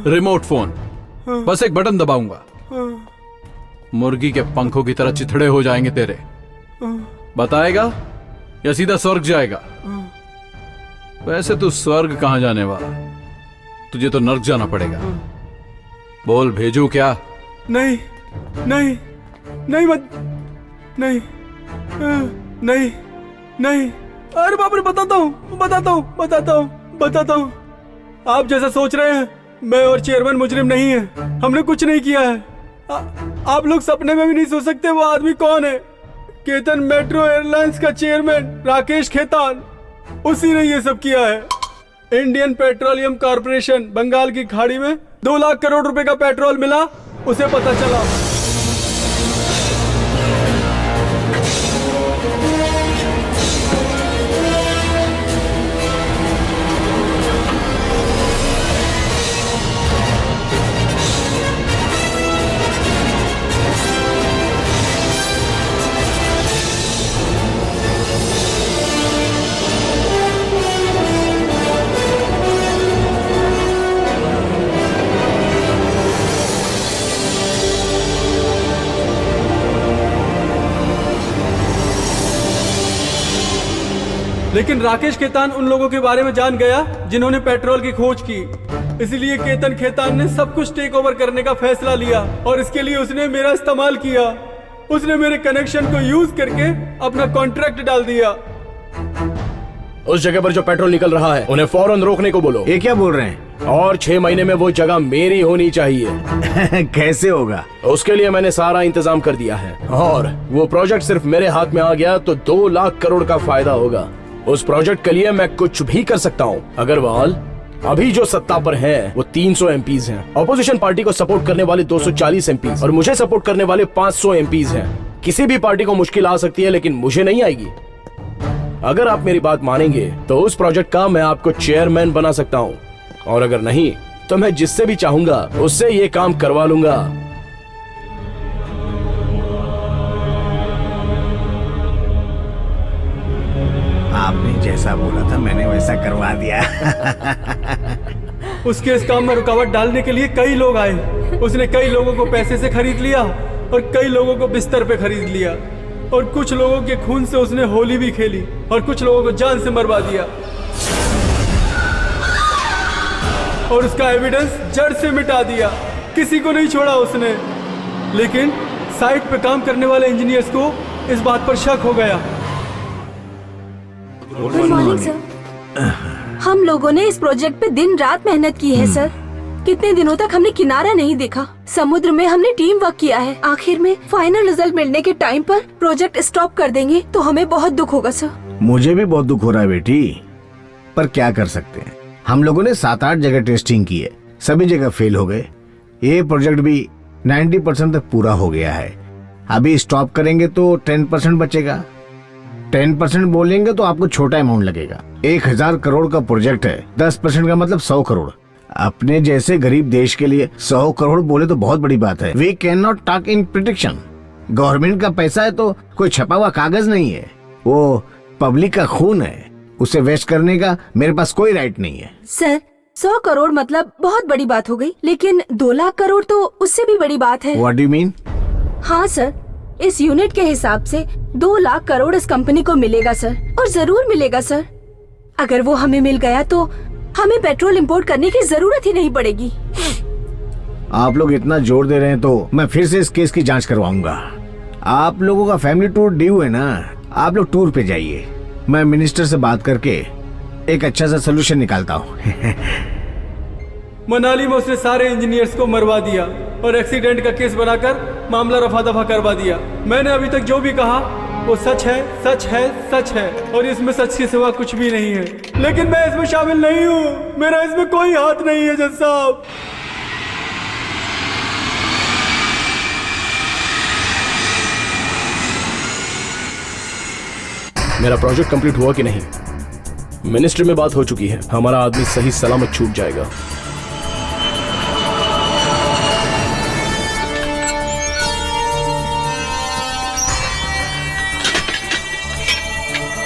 रिमोट फोन, बस एक बटन दबाऊंगा, मुर्गी के पंखों की तरह चिथड़े हो जाएंगे तेरे। बताएगा या सीधा स्वर्ग जाएगा? वैसे तू स्वर्ग कहां जाने वाला, तुझे तो नर्क जाना पड़ेगा। बोल, भेजू क्या? नहीं नहीं नहीं मत, नहीं नहीं नहीं। अरे बाप रे, बताता हूँ। आप जैसा सोच रहे हैं मैं और चेयरमैन मुजरिम नहीं है, हमने कुछ नहीं किया है। आप लोग सपने में भी नहीं सोच सकते वो आदमी कौन है। केतन मेट्रो एयरलाइंस का चेयरमैन राकेश खेतान, उसी ने ये सब किया है। इंडियन पेट्रोलियम कॉर्पोरेशन बंगाल की खाड़ी में 2 लाख करोड़ रुपए का पेट्रोल मिला, उसे पता चला। लेकिन राकेश खेतान उन लोगों के बारे में जान गया जिन्होंने पेट्रोल की खोज की। इसलिए केतन खेतान ने सब कुछ टेक ओवर करने का फैसला लिया और इसके लिए उसने मेरा इस्तेमाल किया। उसने मेरे कनेक्शन को यूज करके अपना कॉन्ट्रैक्ट डाल दिया। उस जगह पर जो पेट्रोल निकल रहा है उन्हें फौरन रोकने को बोलो। ये क्या बोल रहे हैं? और 6 महीने में वो जगह मेरी होनी चाहिए। कैसे होगा? उसके लिए मैंने सारा इंतजाम कर दिया है और वो प्रोजेक्ट सिर्फ मेरे हाथ में आ गया तो 2 लाख करोड़ का फायदा होगा। उस प्रोजेक्ट के लिए मैं कुछ भी कर सकता हूँ। अग्रवाल अभी जो सत्ता पर है वो 300 एमपीज हैं। ऑपोजिशन पार्टी को सपोर्ट करने वाले 240 एमपीज और मुझे सपोर्ट करने वाले 500 एमपीज हैं। किसी भी पार्टी को मुश्किल आ सकती है लेकिन मुझे नहीं आएगी। अगर आप मेरी बात मानेंगे तो उस प्रोजेक्ट का मैं आपको चेयरमैन बना सकता हूँ और अगर नहीं तो मैं जिससे भी चाहूंगा उससे ये काम करवा लूंगा। आपने जैसा बोला था मैंने वैसा करवा दिया। उसके इस काम में रुकावट डालने के लिए कई लोग आए। उसने कई लोगों को पैसे से खरीद लिया और कई लोगों को बिस्तर पे खरीद लिया और कुछ लोगों के खून से उसने होली भी खेली और कुछ लोगों को जान से मरवा दिया और उसका एविडेंस जड़ से मिटा दिया। किसी को नहीं छोड़ा उसने। लेकिन साइट पे काम करने वाले इंजीनियर्स को इस बात पर शक हो गया। Good morning sir. हम लोगों ने इस प्रोजेक्ट पे दिन रात मेहनत की है सर। कितने दिनों तक हमने किनारा नहीं देखा। समुद्र में हमने टीम वर्क किया है। आखिर में फाइनल रिजल्ट मिलने के टाइम पर प्रोजेक्ट स्टॉप कर देंगे तो हमें बहुत दुख होगा सर। मुझे भी बहुत दुख हो रहा है बेटी, पर क्या कर सकते हैं। हम लोगों ने 7-8 जगह टेस्टिंग की है, सभी जगह फेल हो गए। ये प्रोजेक्ट भी 90% तक पूरा हो गया है। अभी स्टॉप करेंगे तो 10% बचेगा। 10% बोलेंगे तो आपको छोटा अमाउंट लगेगा। 1000 करोड़ का प्रोजेक्ट है, 10% का मतलब 100 करोड़। अपने जैसे गरीब देश के लिए 100 करोड़ बोले तो बहुत बड़ी बात है। We can not talk in prediction. Government का पैसा है तो कोई छपा हुआ कागज नहीं है, वो पब्लिक का खून है। उसे वेस्ट करने का मेरे पास कोई राइट नहीं है। सर 100 करोड़ मतलब बहुत बड़ी बात हो गई, लेकिन 2 लाख करोड़ तो उससे भी बड़ी बात है। What do you mean? हाँ सर, इस यूनिट के हिसाब से 2 लाख करोड़ इस कंपनी को मिलेगा सर, और जरूर मिलेगा सर। अगर वो हमें मिल गया तो हमें पेट्रोल इंपोर्ट करने की जरूरत ही नहीं पड़ेगी। आप लोग इतना जोर दे रहे हैं तो मैं फिर से इस केस की जांच करवाऊंगा। आप लोगों का फैमिली टूर ड्यू है ना, आप लोग टूर पे जाइए। मैं मिनिस्टर से बात करके एक अच्छा सा सोल्यूशन निकालता हूँ। मनाली में उसने सारे इंजीनियर्स को मरवा दिया और एक्सीडेंट का केस बनाकर मामला रफा दफा करवा दिया। मैंने अभी तक जो भी कहा वो सच है, सच है, सच है, और इसमें सच के सिवा कुछ भी नहीं है। लेकिन मैं इसमें शामिल नहीं हूँ, मेरा इसमें कोई हाथ नहीं है जज साहब। मेरा प्रोजेक्ट कंप्लीट हुआ कि नहीं? मिनिस्ट्री में बात हो चुकी है, हमारा आदमी सही सलामत छूट जाएगा।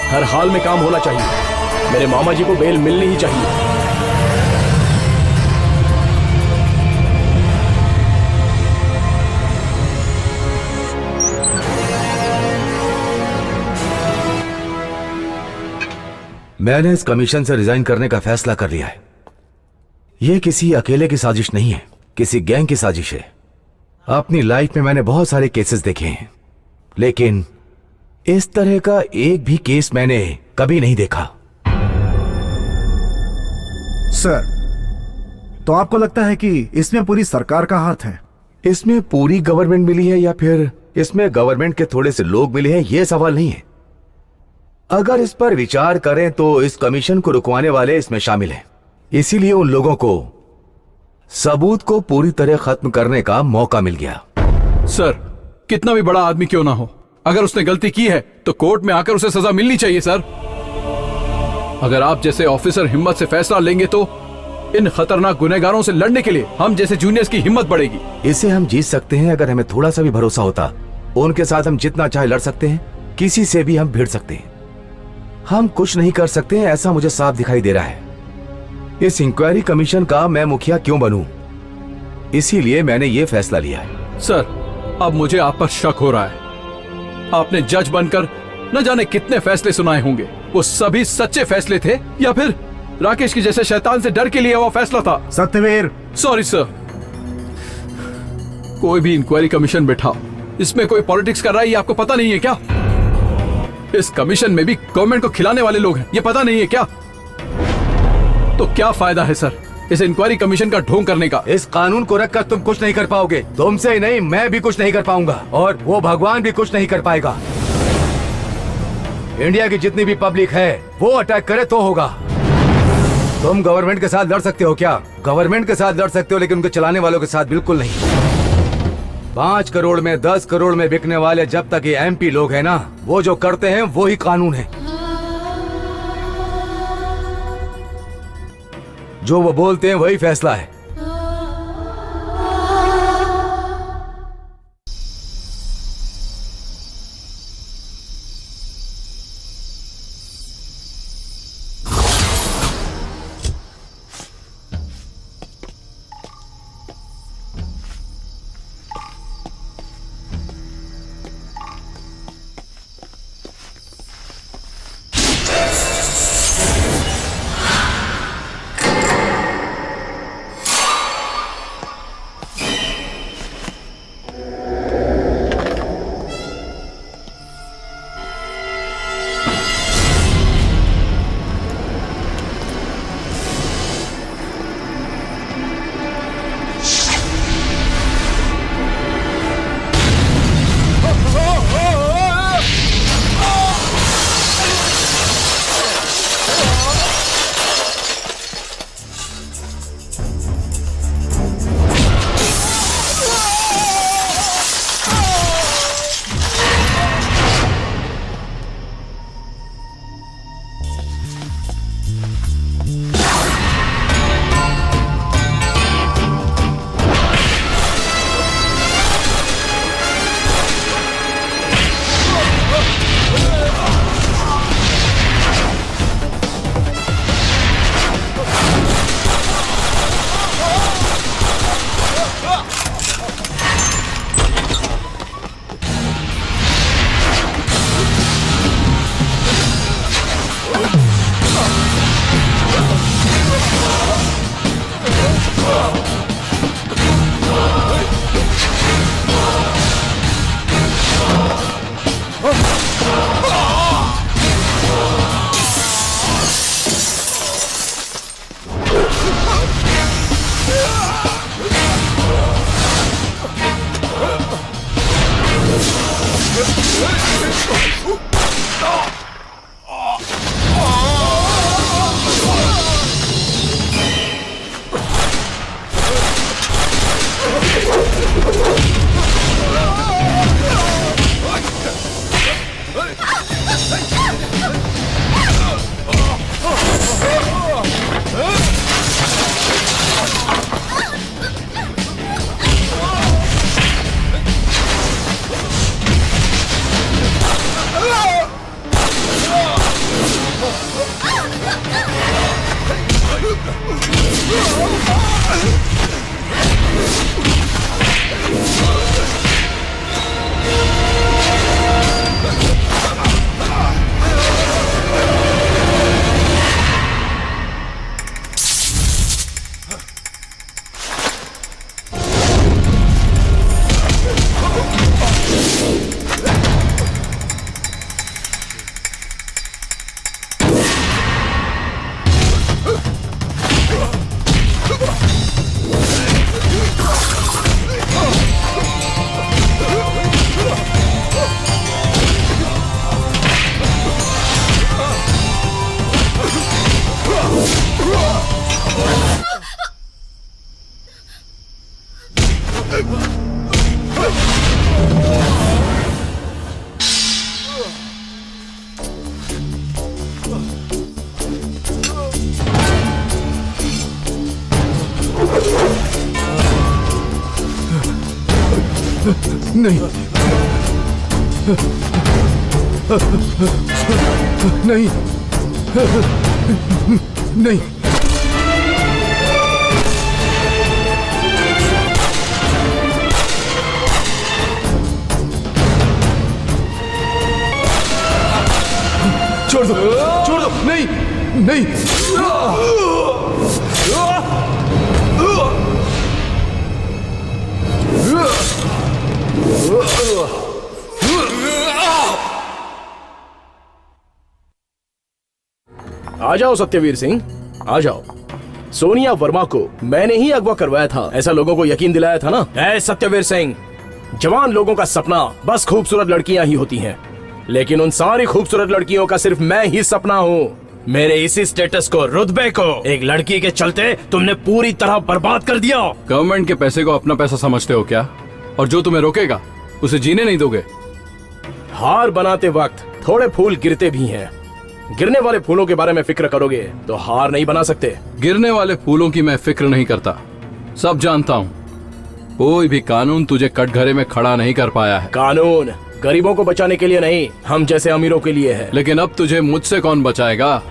हर हाल में काम होना चाहिए। मेरे मामा जी को बेल मिलनी ही चाहिए। मैंने इस कमीशन से रिजाइन करने का फैसला कर लिया है। यह किसी अकेले की साजिश नहीं है, किसी गैंग की साजिश है। अपनी लाइफ में मैंने बहुत सारे केसेस देखे हैं, लेकिन इस तरह का एक भी केस मैंने कभी नहीं देखा। सर, तो आपको लगता है कि इसमें पूरी सरकार का हाथ है? इसमें पूरी गवर्नमेंट मिली है या फिर इसमें गवर्नमेंट के थोड़े से लोग मिले हैं, यह सवाल नहीं है। अगर इस पर विचार करें तो इस कमीशन को रुकवाने वाले इसमें शामिल हैं। इसीलिए उन लोगों को सबूत को पूरी तरह खत्म करने का मौका मिल गया। सर, कितना भी बड़ा आदमी क्यों ना हो, अगर उसने गलती की है तो कोर्ट में आकर उसे सजा मिलनी चाहिए। सर, अगर आप जैसे ऑफिसर हिम्मत से फैसला लेंगे तो इन खतरनाक गुनहगारों से लड़ने के लिए हम जैसे जूनियर्स की हिम्मत बढ़ेगी। इसे हम जीत सकते हैं अगर हमें थोड़ा सा भी भरोसा होता। उनके साथ हम जितना चाहे लड़ सकते हैं, किसी से भी हम भिड़ सकते हैं। हम कुछ नहीं कर सकते हैं, ऐसा मुझे साफ दिखाई दे रहा है। इस इंक्वायरी कमीशन का मैं मुखिया क्यों बनूं? इसीलिए मैंने ये फैसला लिया है। सर, अब मुझे आप पर शक हो रहा है। आपने जज बनकर न जाने कितने फैसले सुनाए होंगे, वो सभी सच्चे फैसले थे या फिर राकेश की जैसे शैतान से डर के लिए वो फैसला था? Satyavir, sorry sir. कोई भी इंक्वायरी कमीशन बैठाओ, इसमें कोई पॉलिटिक्स कर रहा है ये आपको पता नहीं है क्या? इस कमीशन में भी गवर्नमेंट को खिलाने वाले लोग हैं, ये पता नहीं है क्या? तो क्या फायदा है सर इस इंक्वायरी कमीशन का ढोंग करने का? इस कानून को रखकर तुम कुछ नहीं कर पाओगे। तुमसे ही नहीं, मैं भी कुछ नहीं कर पाऊंगा और वो भगवान भी कुछ नहीं कर पाएगा। इंडिया की जितनी भी पब्लिक है वो अटैक करे तो होगा। तुम गवर्नमेंट के साथ लड़ सकते हो क्या? गवर्नमेंट के साथ लड़ सकते हो, लेकिन उनके चलाने वालों के साथ बिल्कुल नहीं। 5 करोड़ में 10 करोड़ में बिकने वाले जब तक ये एमपी लोग हैं ना, वो जो करते हैं वो ही कानून है। जो वो बोलते हैं वही फैसला है। नहीं नहीं नहीं छोड़ दो नहीं नहीं। आ जाओ सत्यवीर सिंह, आ जाओ। सोनिया वर्मा को मैंने ही अगवा करवाया था, ऐसा लोगों को यकीन दिलाया था ना। ऐ सत्यवीर सिंह, जवान लोगों का सपना बस खूबसूरत लड़कियां ही होती हैं, लेकिन उन सारी खूबसूरत लड़कियों का सिर्फ मैं ही सपना हूँ। मेरे इसी स्टेटस को, रुतबे को एक लड़की के चलते तुमने पूरी तरह बर्बाद कर दिया। गवर्नमेंट के पैसे को अपना पैसा समझते हो क्या? और जो तुम्हें रोकेगा उसे जीने नहीं दोगे। हार बनाते वक्त थोड़े फूल गिरते भी हैं। गिरने वाले फूलों के बारे में फिक्र करोगे तो हार नहीं बना सकते। गिरने वाले फूलों की मैं फिक्र नहीं करता, सब जानता हूँ। कोई भी कानून तुझे कटघरे में खड़ा नहीं कर पाया है। कानून गरीबों को बचाने के लिए नहीं, हम जैसे अमीरों के लिए है। लेकिन अब तुझे मुझसे कौन बचाएगा?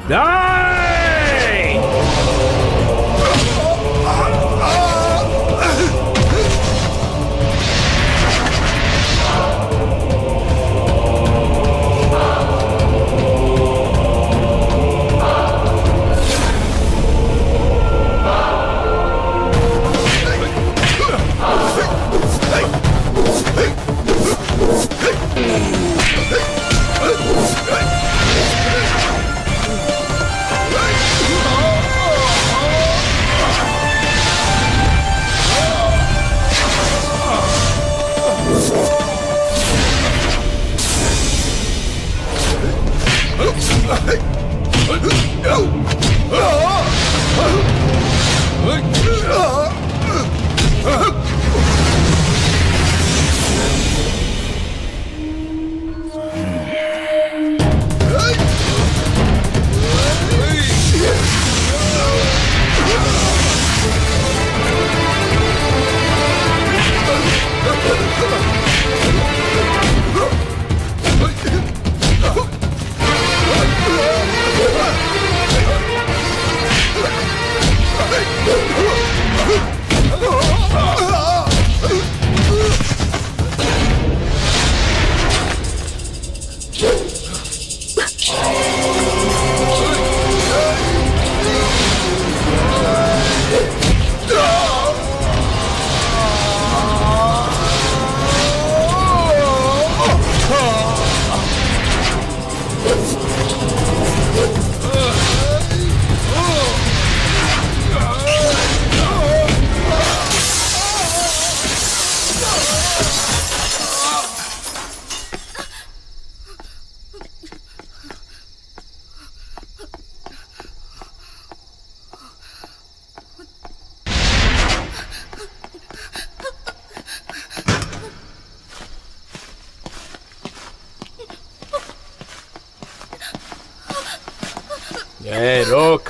रोक।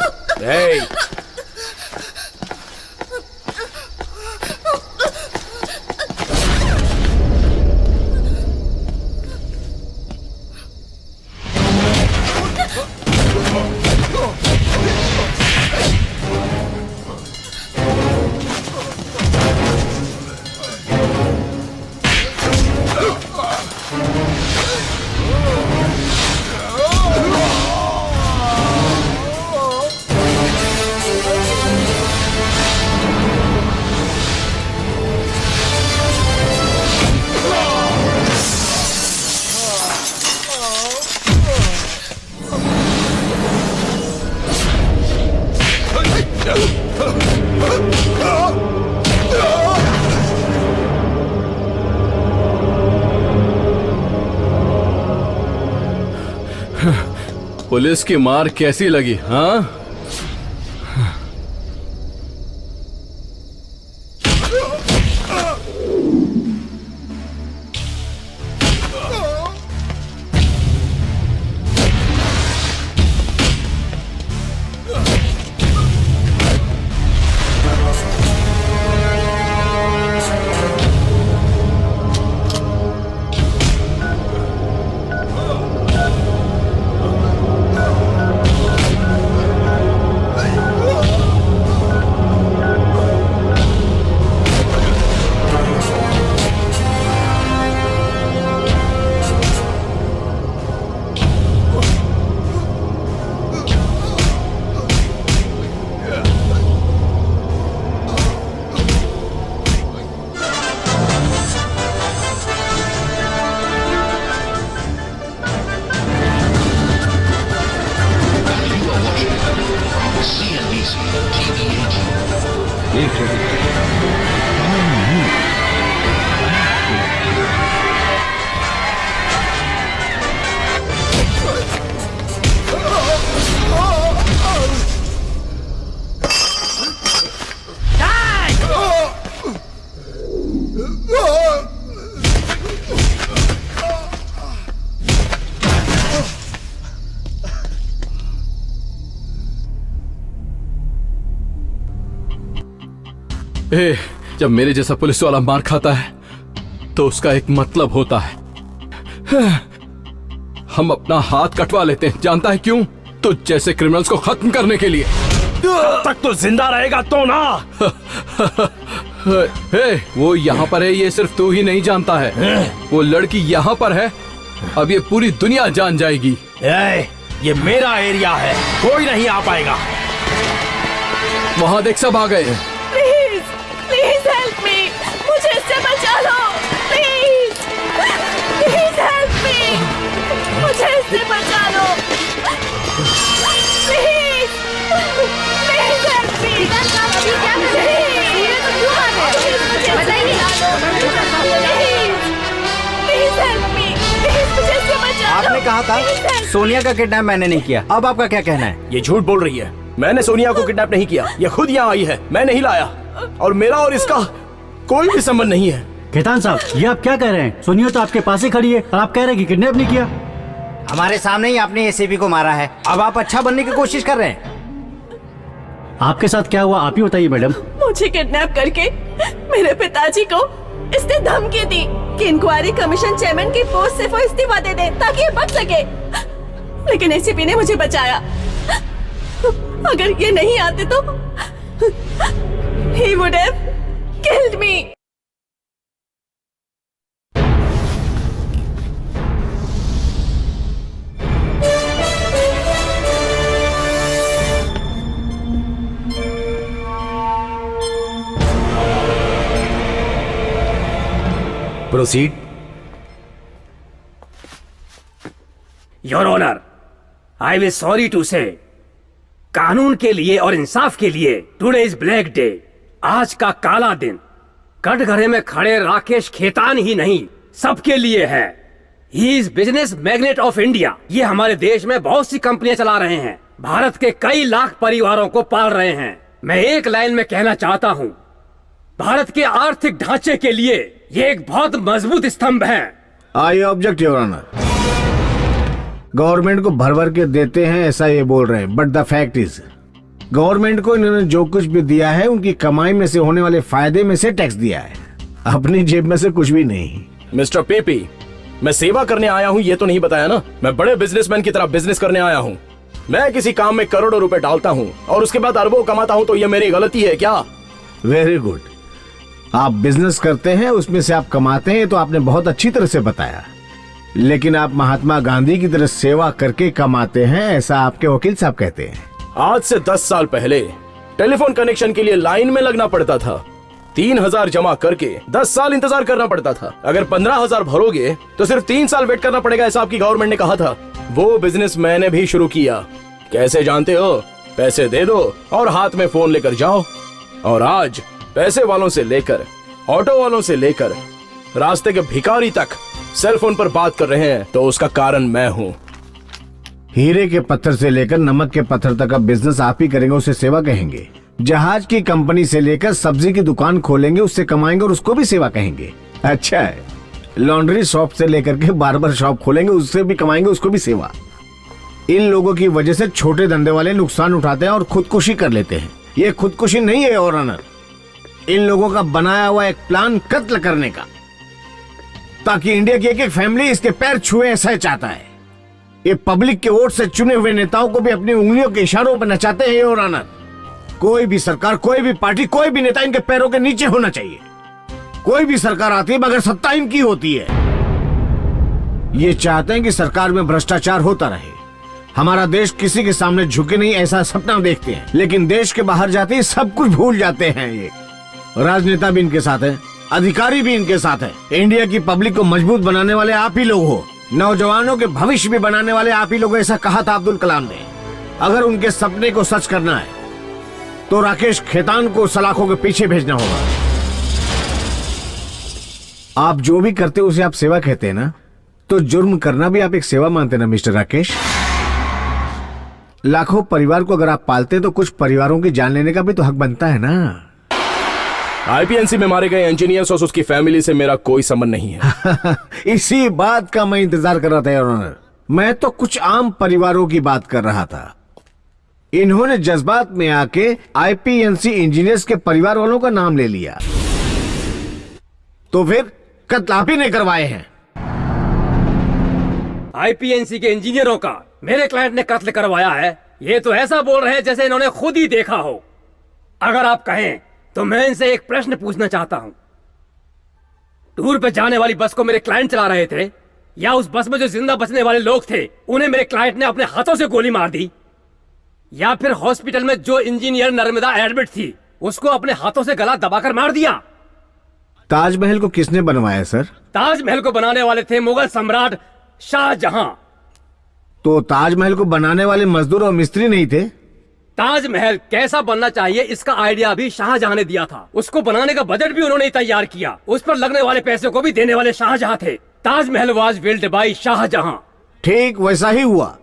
पुलिस की मार कैसी लगी? हाँ, जब मेरे जैसा पुलिस वाला मार खाता है तो उसका एक मतलब होता है। हम अपना हाथ कटवा लेते हैं, जानता है क्यों? तो जैसे क्रिमिनल्स को खत्म करने के लिए। कब तक तो जिंदा रहेगा तो ना। वो यहाँ पर है, ये सिर्फ तू ही नहीं जानता है। वो लड़की यहाँ पर है, अब ये पूरी दुनिया जान जाएगी। ये मेरा एरिया है, कोई नहीं आ पाएगा। वहाँ देख, सब आ गए। प्लीज प्लीज हेल्प मी, मुझे इससे बचा लो। प्लीज प्लीज हेल्प मी, मुझे इससे बचा लो। Please please help me. अभी क्या कर रहे हैं? ये तो क्यों आ गए? बताइए। प्लीज हेल्प मी, प्लीज मुझे इससे बचा लो। आपने कहा था सोनिया का किडनैप मैंने नहीं किया, अब आपका क्या कहना है? ये झूठ बोल रही है। मैंने सोनिया को किडनैप नहीं किया, ये खुद यहाँ आई है, मैं नहीं लाया। और मेरा और इसका कोई भी संबंध नहीं है। खेतान साहब, ये आप क्या कह रहे हैं? सोनिया तो आपके पास ही खड़ी है और आप कह रहे हैं कि किडनैप नहीं किया। हमारे सामने ही आपने एसीपी को मारा है, अब आप अच्छा बनने की कोशिश कर रहे हैं। आपके साथ क्या हुआ, आप ही बताइए मैडम। मुझे किडनैप करके मेरे पिताजी को इसने धमकी दी कि इंक्वायरी कमीशन चेयरमैन की पोस्ट से वो इस्तीफा दे दे ताकि ये बच सके, लेकिन एसीपी ने मुझे बचाया। अगर ये नहीं आते तो he would have killed me. Proceed. Your honour, I will sorry to say, कानून के लिए और इंसाफ के लिए टुडे इज ब्लैक डे। आज का काला दिन कटघरे में खड़े राकेश खेतान ही नहीं, सबके लिए है। He is business magnet of India. ये हमारे देश में बहुत सी कंपनियां चला रहे हैं, भारत के कई लाख परिवारों को पाल रहे हैं। मैं एक लाइन में कहना चाहता हूँ, भारत के आर्थिक ढांचे के लिए ये एक बहुत मजबूत स्तंभ है। I object your honour. Government को भर भर के देते हैं ऐसा ये बोल रहे हैं, but the fact is government को इन्होंने जो कुछ भी दिया है उनकी कमाई में से होने वाले फायदे में से टैक्स दिया है, अपनी जेब में से कुछ भी नहीं। मिस्टर पेपी, मैं सेवा करने आया हूँ ये तो नहीं बताया ना। मैं बड़े बिजनेसमैन की तरह बिजनेस करने आया हूँ। मैं किसी काम में करोड़ों रुपए डालता हूँ और उसके बाद अरबों कमाता हूँ, तो ये मेरी गलती है क्या? Very good. आप बिजनेस करते हैं, उसमें से आप कमाते हैं, तो आपने बहुत अच्छी तरह से बताया। लेकिन आप महात्मा गांधी की तरह सेवा करके कमाते हैं, ऐसा आपके वकील साहब कहते हैं। आज से 10 साल पहले टेलीफोन कनेक्शन के लिए लाइन में लगना पड़ता था। 3,000 जमा करके 10 साल इंतजार करना पड़ता था। अगर 15,000 भरोगे तो सिर्फ 3 साल वेट करना पड़ेगा, ऐसा आपकी गवर्नमेंट ने कहा था। वो बिजनेस मैंने भी शुरू किया। कैसे जानते हो? पैसे दे दो और हाथ में फोन लेकर जाओ। और आज पैसे वालों से लेकर ऑटो वालों से लेकर रास्ते के भिखारी तक सेल फोन पर बात कर रहे हैं, तो उसका कारण मैं हूँ। हीरे के पत्थर से लेकर नमक के पत्थर तक का बिजनेस आप ही करेंगे, उसे सेवा कहेंगे। जहाज की कंपनी से लेकर सब्जी की दुकान खोलेंगे, उससे कमाएंगे और उसको भी सेवा कहेंगे। अच्छा है, लॉन्ड्री शॉप से लेकर के बार्बर शॉप खोलेंगे, उससे भी कमाएंगे, उसको भी सेवा। इन लोगों की वजह से छोटे धंधे वाले नुकसान उठाते हैं और खुदकुशी कर लेते हैं। ये खुदकुशी नहीं है योर ऑनर, इन लोगों का बनाया हुआ एक प्लान कत्ल करने का, ताकि इंडिया की एक एक फैमिली इसके पैर छुए, ऐसा चाहता है। ये पब्लिक के वोट से चुने हुए नेताओं को भी अपनी उंगलियों के इशारों पर नचाते हैं योर ऑनर। कोई भी सरकार, कोई भी पार्टी, कोई भी नेता इनके पैरों के नीचे होना चाहिए। कोई भी सरकार आती है मगर सत्ता इनकी होती है। ये चाहते हैं कि सरकार में भ्रष्टाचार होता रहे, हमारा देश किसी के सामने झुके नहीं, ऐसा सपना देखते हैं। लेकिन देश के बाहर जाते ही सब कुछ भूल जाते हैं। ये राजनेता भी इनके साथ है, अधिकारी भी इनके साथ है। इंडिया की पब्लिक को मजबूत बनाने वाले आप ही लोग हो, नौजवानों के भविष्य भी बनाने वाले आप ही लोग। ऐसा कहा था अब्दुल कलाम ने। अगर उनके सपने को सच करना है तो राकेश खेतान को सलाखों के पीछे भेजना होगा। आप जो भी करते हो उसे आप सेवा कहते हैं ना, तो जुर्म करना भी आप एक सेवा मानते हैं ना मिस्टर राकेश। लाखों परिवार को अगर आप पालते हैं तो कुछ परिवारों की जान लेने का भी तो हक बनता है ना। आईपीएनसी में मारे गए इंजीनियर्स और उसकी फैमिली से मेरा कोई संबंध नहीं है। इसी बात का मैं इंतजार कर रहा था योर ऑनर। मैं तो कुछ आम परिवारों की बात कर रहा था। इन्होंने जज्बात में आके आईपीएनसी इंजीनियर्स के परिवार वालों का नाम ले लिया, तो फिर कत्ल आप ही ने करवाए हैं। आईपीएनसी के इंजीनियरों का मेरे क्लाइंट ने कत्ल करवाया है, ये तो ऐसा बोल रहे हैं जैसे इन्होंने खुद ही देखा हो। अगर आप कहें तो मैं इनसे एक प्रश्न पूछना चाहता हूं। टूर पे जाने वाली बस को मेरे क्लाइंट चला रहे थे, या उस बस में जो जिंदा बचने वाले लोग थे उन्हें मेरे क्लाइंट ने अपने हाथों से गोली मार दी, या फिर हॉस्पिटल में जो इंजीनियर नर्मदा एडमिट थी उसको अपने हाथों से गला दबाकर मार दिया? ताजमहल को किसने बनवाया सर? ताजमहल को बनाने वाले थे मुगल सम्राट शाहजहां। तो ताजमहल को बनाने वाले मजदूर और मिस्त्री नहीं थे? ताजमहल कैसा बनना चाहिए इसका आइडिया भी शाहजहां ने दिया था, उसको बनाने का बजट भी उन्होंने तैयार किया, उस पर लगने वाले पैसे को भी देने वाले शाहजहां थे। Taj Mahal was built by Shahjahan. ठीक वैसा ही हुआ।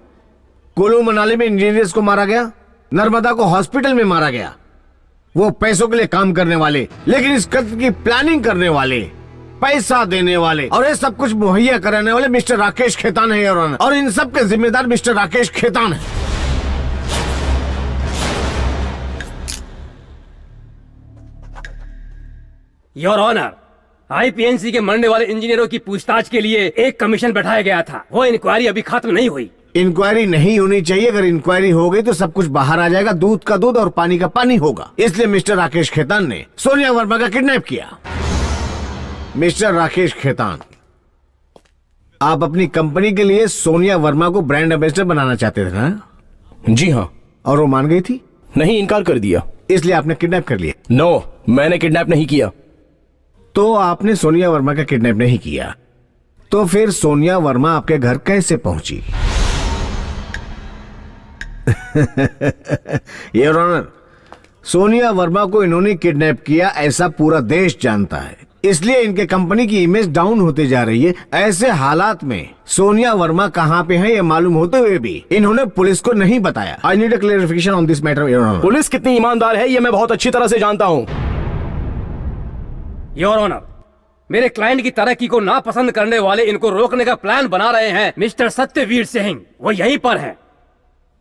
कुल्लू मनाली में इंजीनियर्स को मारा गया, नर्मदा को हॉस्पिटल में मारा गया। वो पैसों के लिए काम करने वाले, लेकिन इस कत्ल की प्लानिंग करने वाले, पैसा देने वाले और ये सब कुछ मुहैया कराने वाले मिस्टर राकेश खेतान है योर ऑनर, और इन सब के जिम्मेदार मिस्टर राकेश खेतान है। योर ऑनर, आईपीएनसी के मरने वाले इंजीनियरों की पूछताछ के लिए एक कमीशन बैठाया गया था। वो इंक्वायरी अभी खत्म नहीं हुई। इंक्वायरी नहीं होनी चाहिए। अगर इंक्वायरी हो गई तो सब कुछ बाहर आ जाएगा, दूध का दूध और पानी का पानी होगा। इसलिए मिस्टर राकेश खेतान ने सोनिया वर्मा का किडनैप किया। मिस्टर राकेश खेतान, आप अपनी कंपनी के लिए सोनिया वर्मा को ब्रांड एम्बेसडर बनाना चाहते थे ना? जी हाँ। और वो मान गई थी? नहीं, इनकार कर दिया। इसलिए आपने किडनैप कर लिया? नो, मैंने किडनैप नहीं किया। तो आपने सोनिया वर्मा का किडनैप नहीं किया, तो फिर सोनिया वर्मा आपके घर कैसे पहुंची? योर ऑनर, सोनिया वर्मा को इन्होंने किडनैप किया ऐसा पूरा देश जानता है, इसलिए इनके कंपनी की इमेज डाउन होती जा रही है। ऐसे हालात में सोनिया वर्मा कहां पे है ये मालूम होते हुए भी इन्होंने पुलिस को नहीं बताया। I need a clarification on this matter your honour. Police कितनी ईमानदार है ये मैं बहुत अच्छी तरह से जानता हूं। योर ऑनर, मेरे क्लाइंट की तरक्की को नापसंद करने वाले इनको रोकने का प्लान बना रहे हैं मिस्टर सत्यवीर सिंह। वो यहीं पर हैं।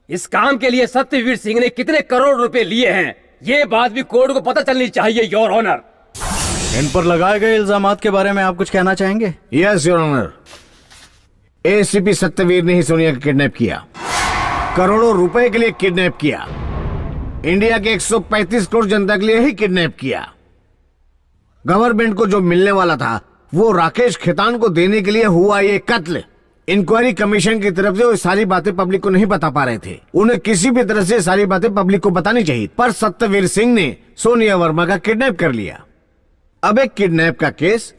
इस काम के लिए सत्यवीर सिंह ने कितने करोड़ रुपए लिए हैं ये बात भी कोर्ट को पता चलनी चाहिए योर ऑनर। इन पर लगाए गए इल्जामात के बारे में आप कुछ कहना चाहेंगे? Yes your honour, ACP Satyavir ने ही सोनिया का किडनैप किया, करोड़ों रुपए के लिए किडनैप किया, इंडिया के 135 करोड़ जनता के लिए ही किडनैप किया। गवर्नमेंट को जो मिलने वाला था वो राकेश खेतान को देने के लिए हुआ ये कत्ल। इंक्वायरी कमीशन की तरफ से वो सारी बातें पब्लिक को नहीं बता पा रहे थे। उन्हें किसी भी तरह से सारी बातें पब्लिक को बतानी चाहिए, पर सत्यवीर सिंह ने सोनिया वर्मा का किडनैप कर लिया। अब एक किडनैप का केस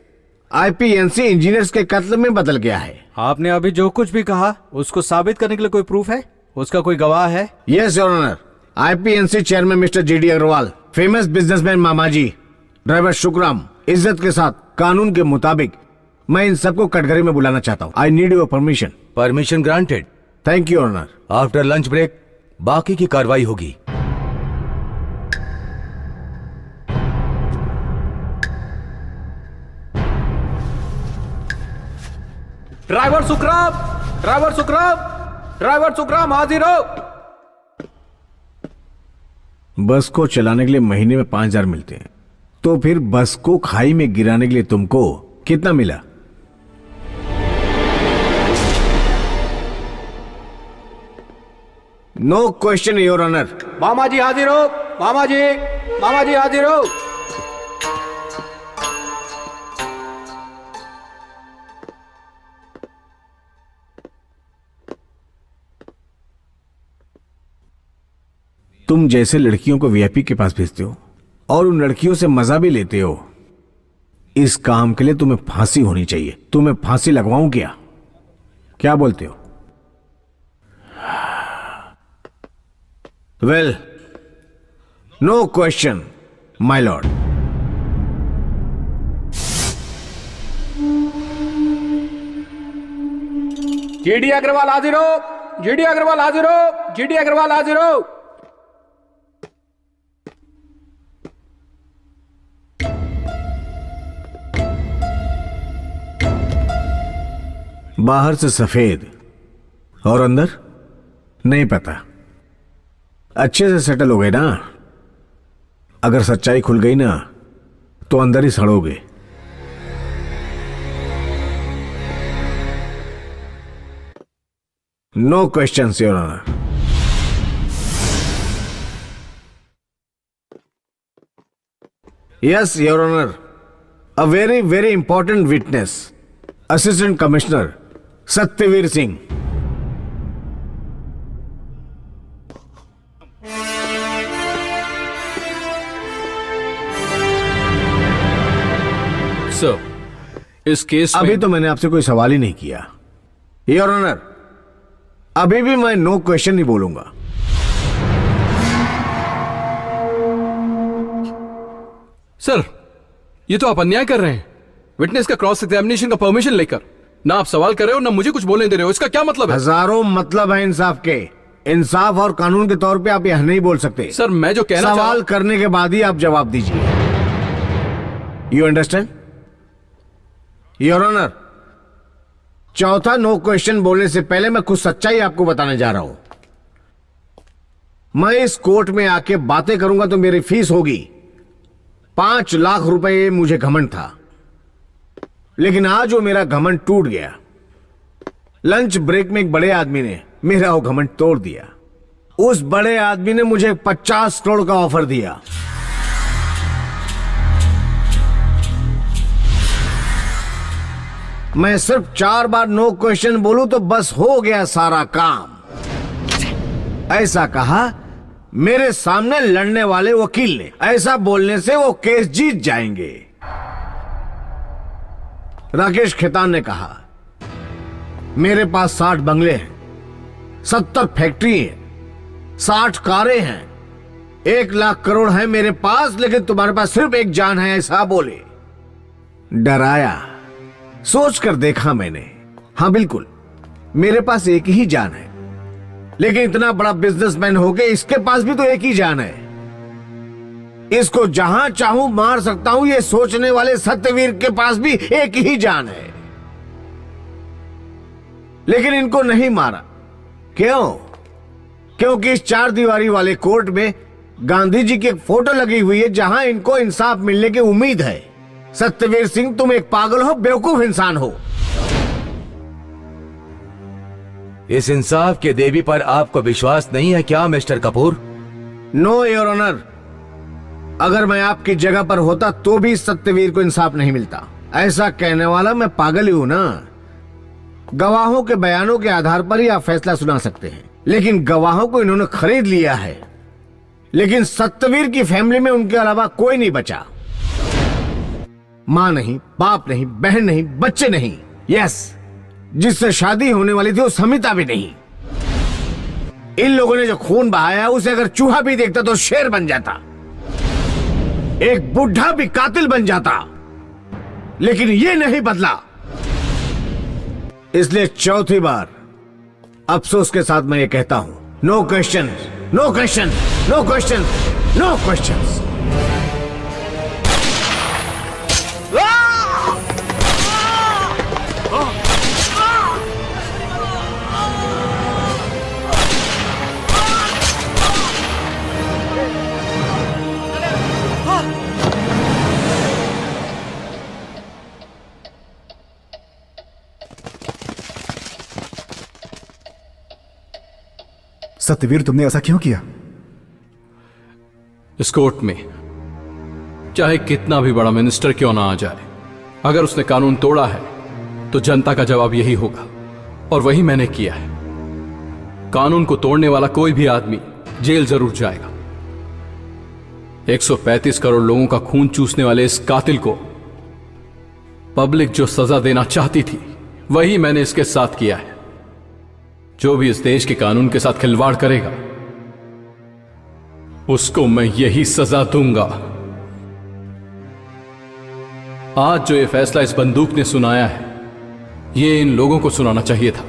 आईपीएनसी इंजीनियर्स के कत्ल में बदल गया है। आपने अभी जो कुछ भी कहा उसको साबित करने के लिए कोई प्रूफ है? उसका कोई गवाह है? Yes your honour, IPNC chairman mister GD Agarwal, famous businessman मामाजी, ड्राइवर शुक्राम, इज्जत के साथ कानून के मुताबिक मैं इन सबको कटघरे में बुलाना चाहता हूँ। I need your permission. Permission granted. Thank you honour. After lunch break बाकी की कार्रवाई होगी। Driver Sukhram, driver Sukhram, driver Sukhram हाजिर हो। बस को चलाने के लिए महीने में 5,000 मिलते हैं, तो फिर बस को खाई में गिराने के लिए तुमको कितना मिला? No question your honour. मामा जी हाजिर हो, मामा जी, मामा जी हाजिर हो। तुम जैसे लड़कियों को वीआईपी के पास भेजते हो और उन लड़कियों से मजा भी लेते हो, इस काम के लिए तुम्हें फांसी होनी चाहिए। तुम्हें फांसी लगवाऊं क्या बोलते हो? Well, no question my lord. GD Agarwal हाजिर हो, जीडी अग्रवाल हाजिर हो, जीडी अग्रवाल हाजिर हो। बाहर से सफेद और अंदर नहीं पता। अच्छे से सेटल हो गए ना? अगर सच्चाई खुल गई ना तो अंदर ही सड़ोगे। No questions your honour. Yes your honour, a very very important witness, assistant commissioner Satyaveer Singh. Sir, इस केस अभी तो मैंने आपसे कोई सवाल ही नहीं किया योर ऑनर। अभी भी मैं नो क्वेश्चन नहीं बोलूंगा। सर, ये तो आप अन्याय कर रहे हैं। विटनेस का क्रॉस एग्जामिनेशन का परमिशन लेकर ना आप सवाल कर रहे हो ना मुझे कुछ बोलने दे रहे हो। इसका क्या मतलब है? हजारों मतलब है इंसाफ के। इंसाफ और कानून के तौर पे आप यह नहीं बोल सकते। सर, मैं जो कहना सवाल करने के बाद ही आप जवाब दीजिए। You understand your honour? चौथा नो क्वेश्चन बोलने से पहले मैं कुछ सच्चाई आपको बताने जा रहा हूं। मैं इस कोर्ट में आके बातें करूंगा तो मेरी फीस होगी 5 लाख रुपए। ये मुझे घमंड था, लेकिन आज वो मेरा घमंड टूट गया। लंच ब्रेक में एक बड़े आदमी ने मेरा वो घमंड तोड़ दिया। उस बड़े आदमी ने मुझे 50 करोड़ का ऑफर दिया। मैं सिर्फ 4 बार नो क्वेश्चन बोलूं तो बस हो गया सारा काम। ऐसा कहा मेरे सामने लड़ने वाले वकील ने। ऐसा बोलने से वो केस जीत जाएंगे। राकेश खेतान ने कहा मेरे पास 60 बंगले हैं, 70 फैक्ट्री हैं, 60 कारें हैं, 1 लाख करोड़ है मेरे पास, लेकिन तुम्हारे पास सिर्फ एक जान है, ऐसा बोले। डराया। सोच कर देखा मैंने, हाँ बिल्कुल मेरे पास एक ही जान है, लेकिन इतना बड़ा बिजनेसमैन हो गए इसके पास भी तो एक ही जान है। इसको जहां चाहूं मार सकता हूं, ये सोचने वाले सत्यवीर के पास भी एक ही जान है, लेकिन इनको नहीं मारा। क्यों? क्योंकि इस 4 दीवारी वाले कोर्ट में गांधी जी की एक फोटो लगी हुई है जहां इनको इंसाफ मिलने की उम्मीद है। सत्यवीर सिंह, तुम एक पागल हो, बेवकूफ इंसान हो। इस इंसाफ के देवी पर आपको विश्वास नहीं है क्या mister Kapoor? No your honour, अगर मैं आपकी जगह पर होता तो भी सत्यवीर को इंसाफ नहीं मिलता। ऐसा कहने वाला मैं पागल ही हूं ना। गवाहों के बयानों के आधार पर ही आप फैसला सुना सकते हैं, लेकिन गवाहों को इन्होंने खरीद लिया है। लेकिन सत्यवीर की फैमिली में उनके अलावा कोई नहीं बचा। मां नहीं, बाप नहीं, बहन नहीं, बच्चे नहीं। यस, जिससे शादी होने वाली थी वो समिता भी नहीं। इन लोगों ने जो खून बहाया उसे अगर चूहा भी देखता तो शेर बन जाता, एक बुढ़ा भी कातिल बन जाता, लेकिन ये नहीं बदला। इसलिए चौथी बार अफसोस के साथ मैं ये कहता हूं, no question, no question, no question, no question. Satyavir, तुमने ऐसा क्यों किया? इस कोर्ट में चाहे कितना भी बड़ा मिनिस्टर क्यों ना आ जाए, अगर उसने कानून तोड़ा है तो जनता का जवाब यही होगा, और वही मैंने किया है। कानून को तोड़ने वाला कोई भी आदमी जेल जरूर जाएगा। 135 करोड़ लोगों का खून चूसने वाले इस कातिल को पब्लिक जो सजा देना चाहती थी वही मैंने इसके साथ किया है। जो भी इस देश के कानून के साथ खिलवाड़ करेगा उसको मैं यही सजा दूंगा। आज जो ये फैसला इस बंदूक ने सुनाया है, ये इन लोगों को सुनाना चाहिए था।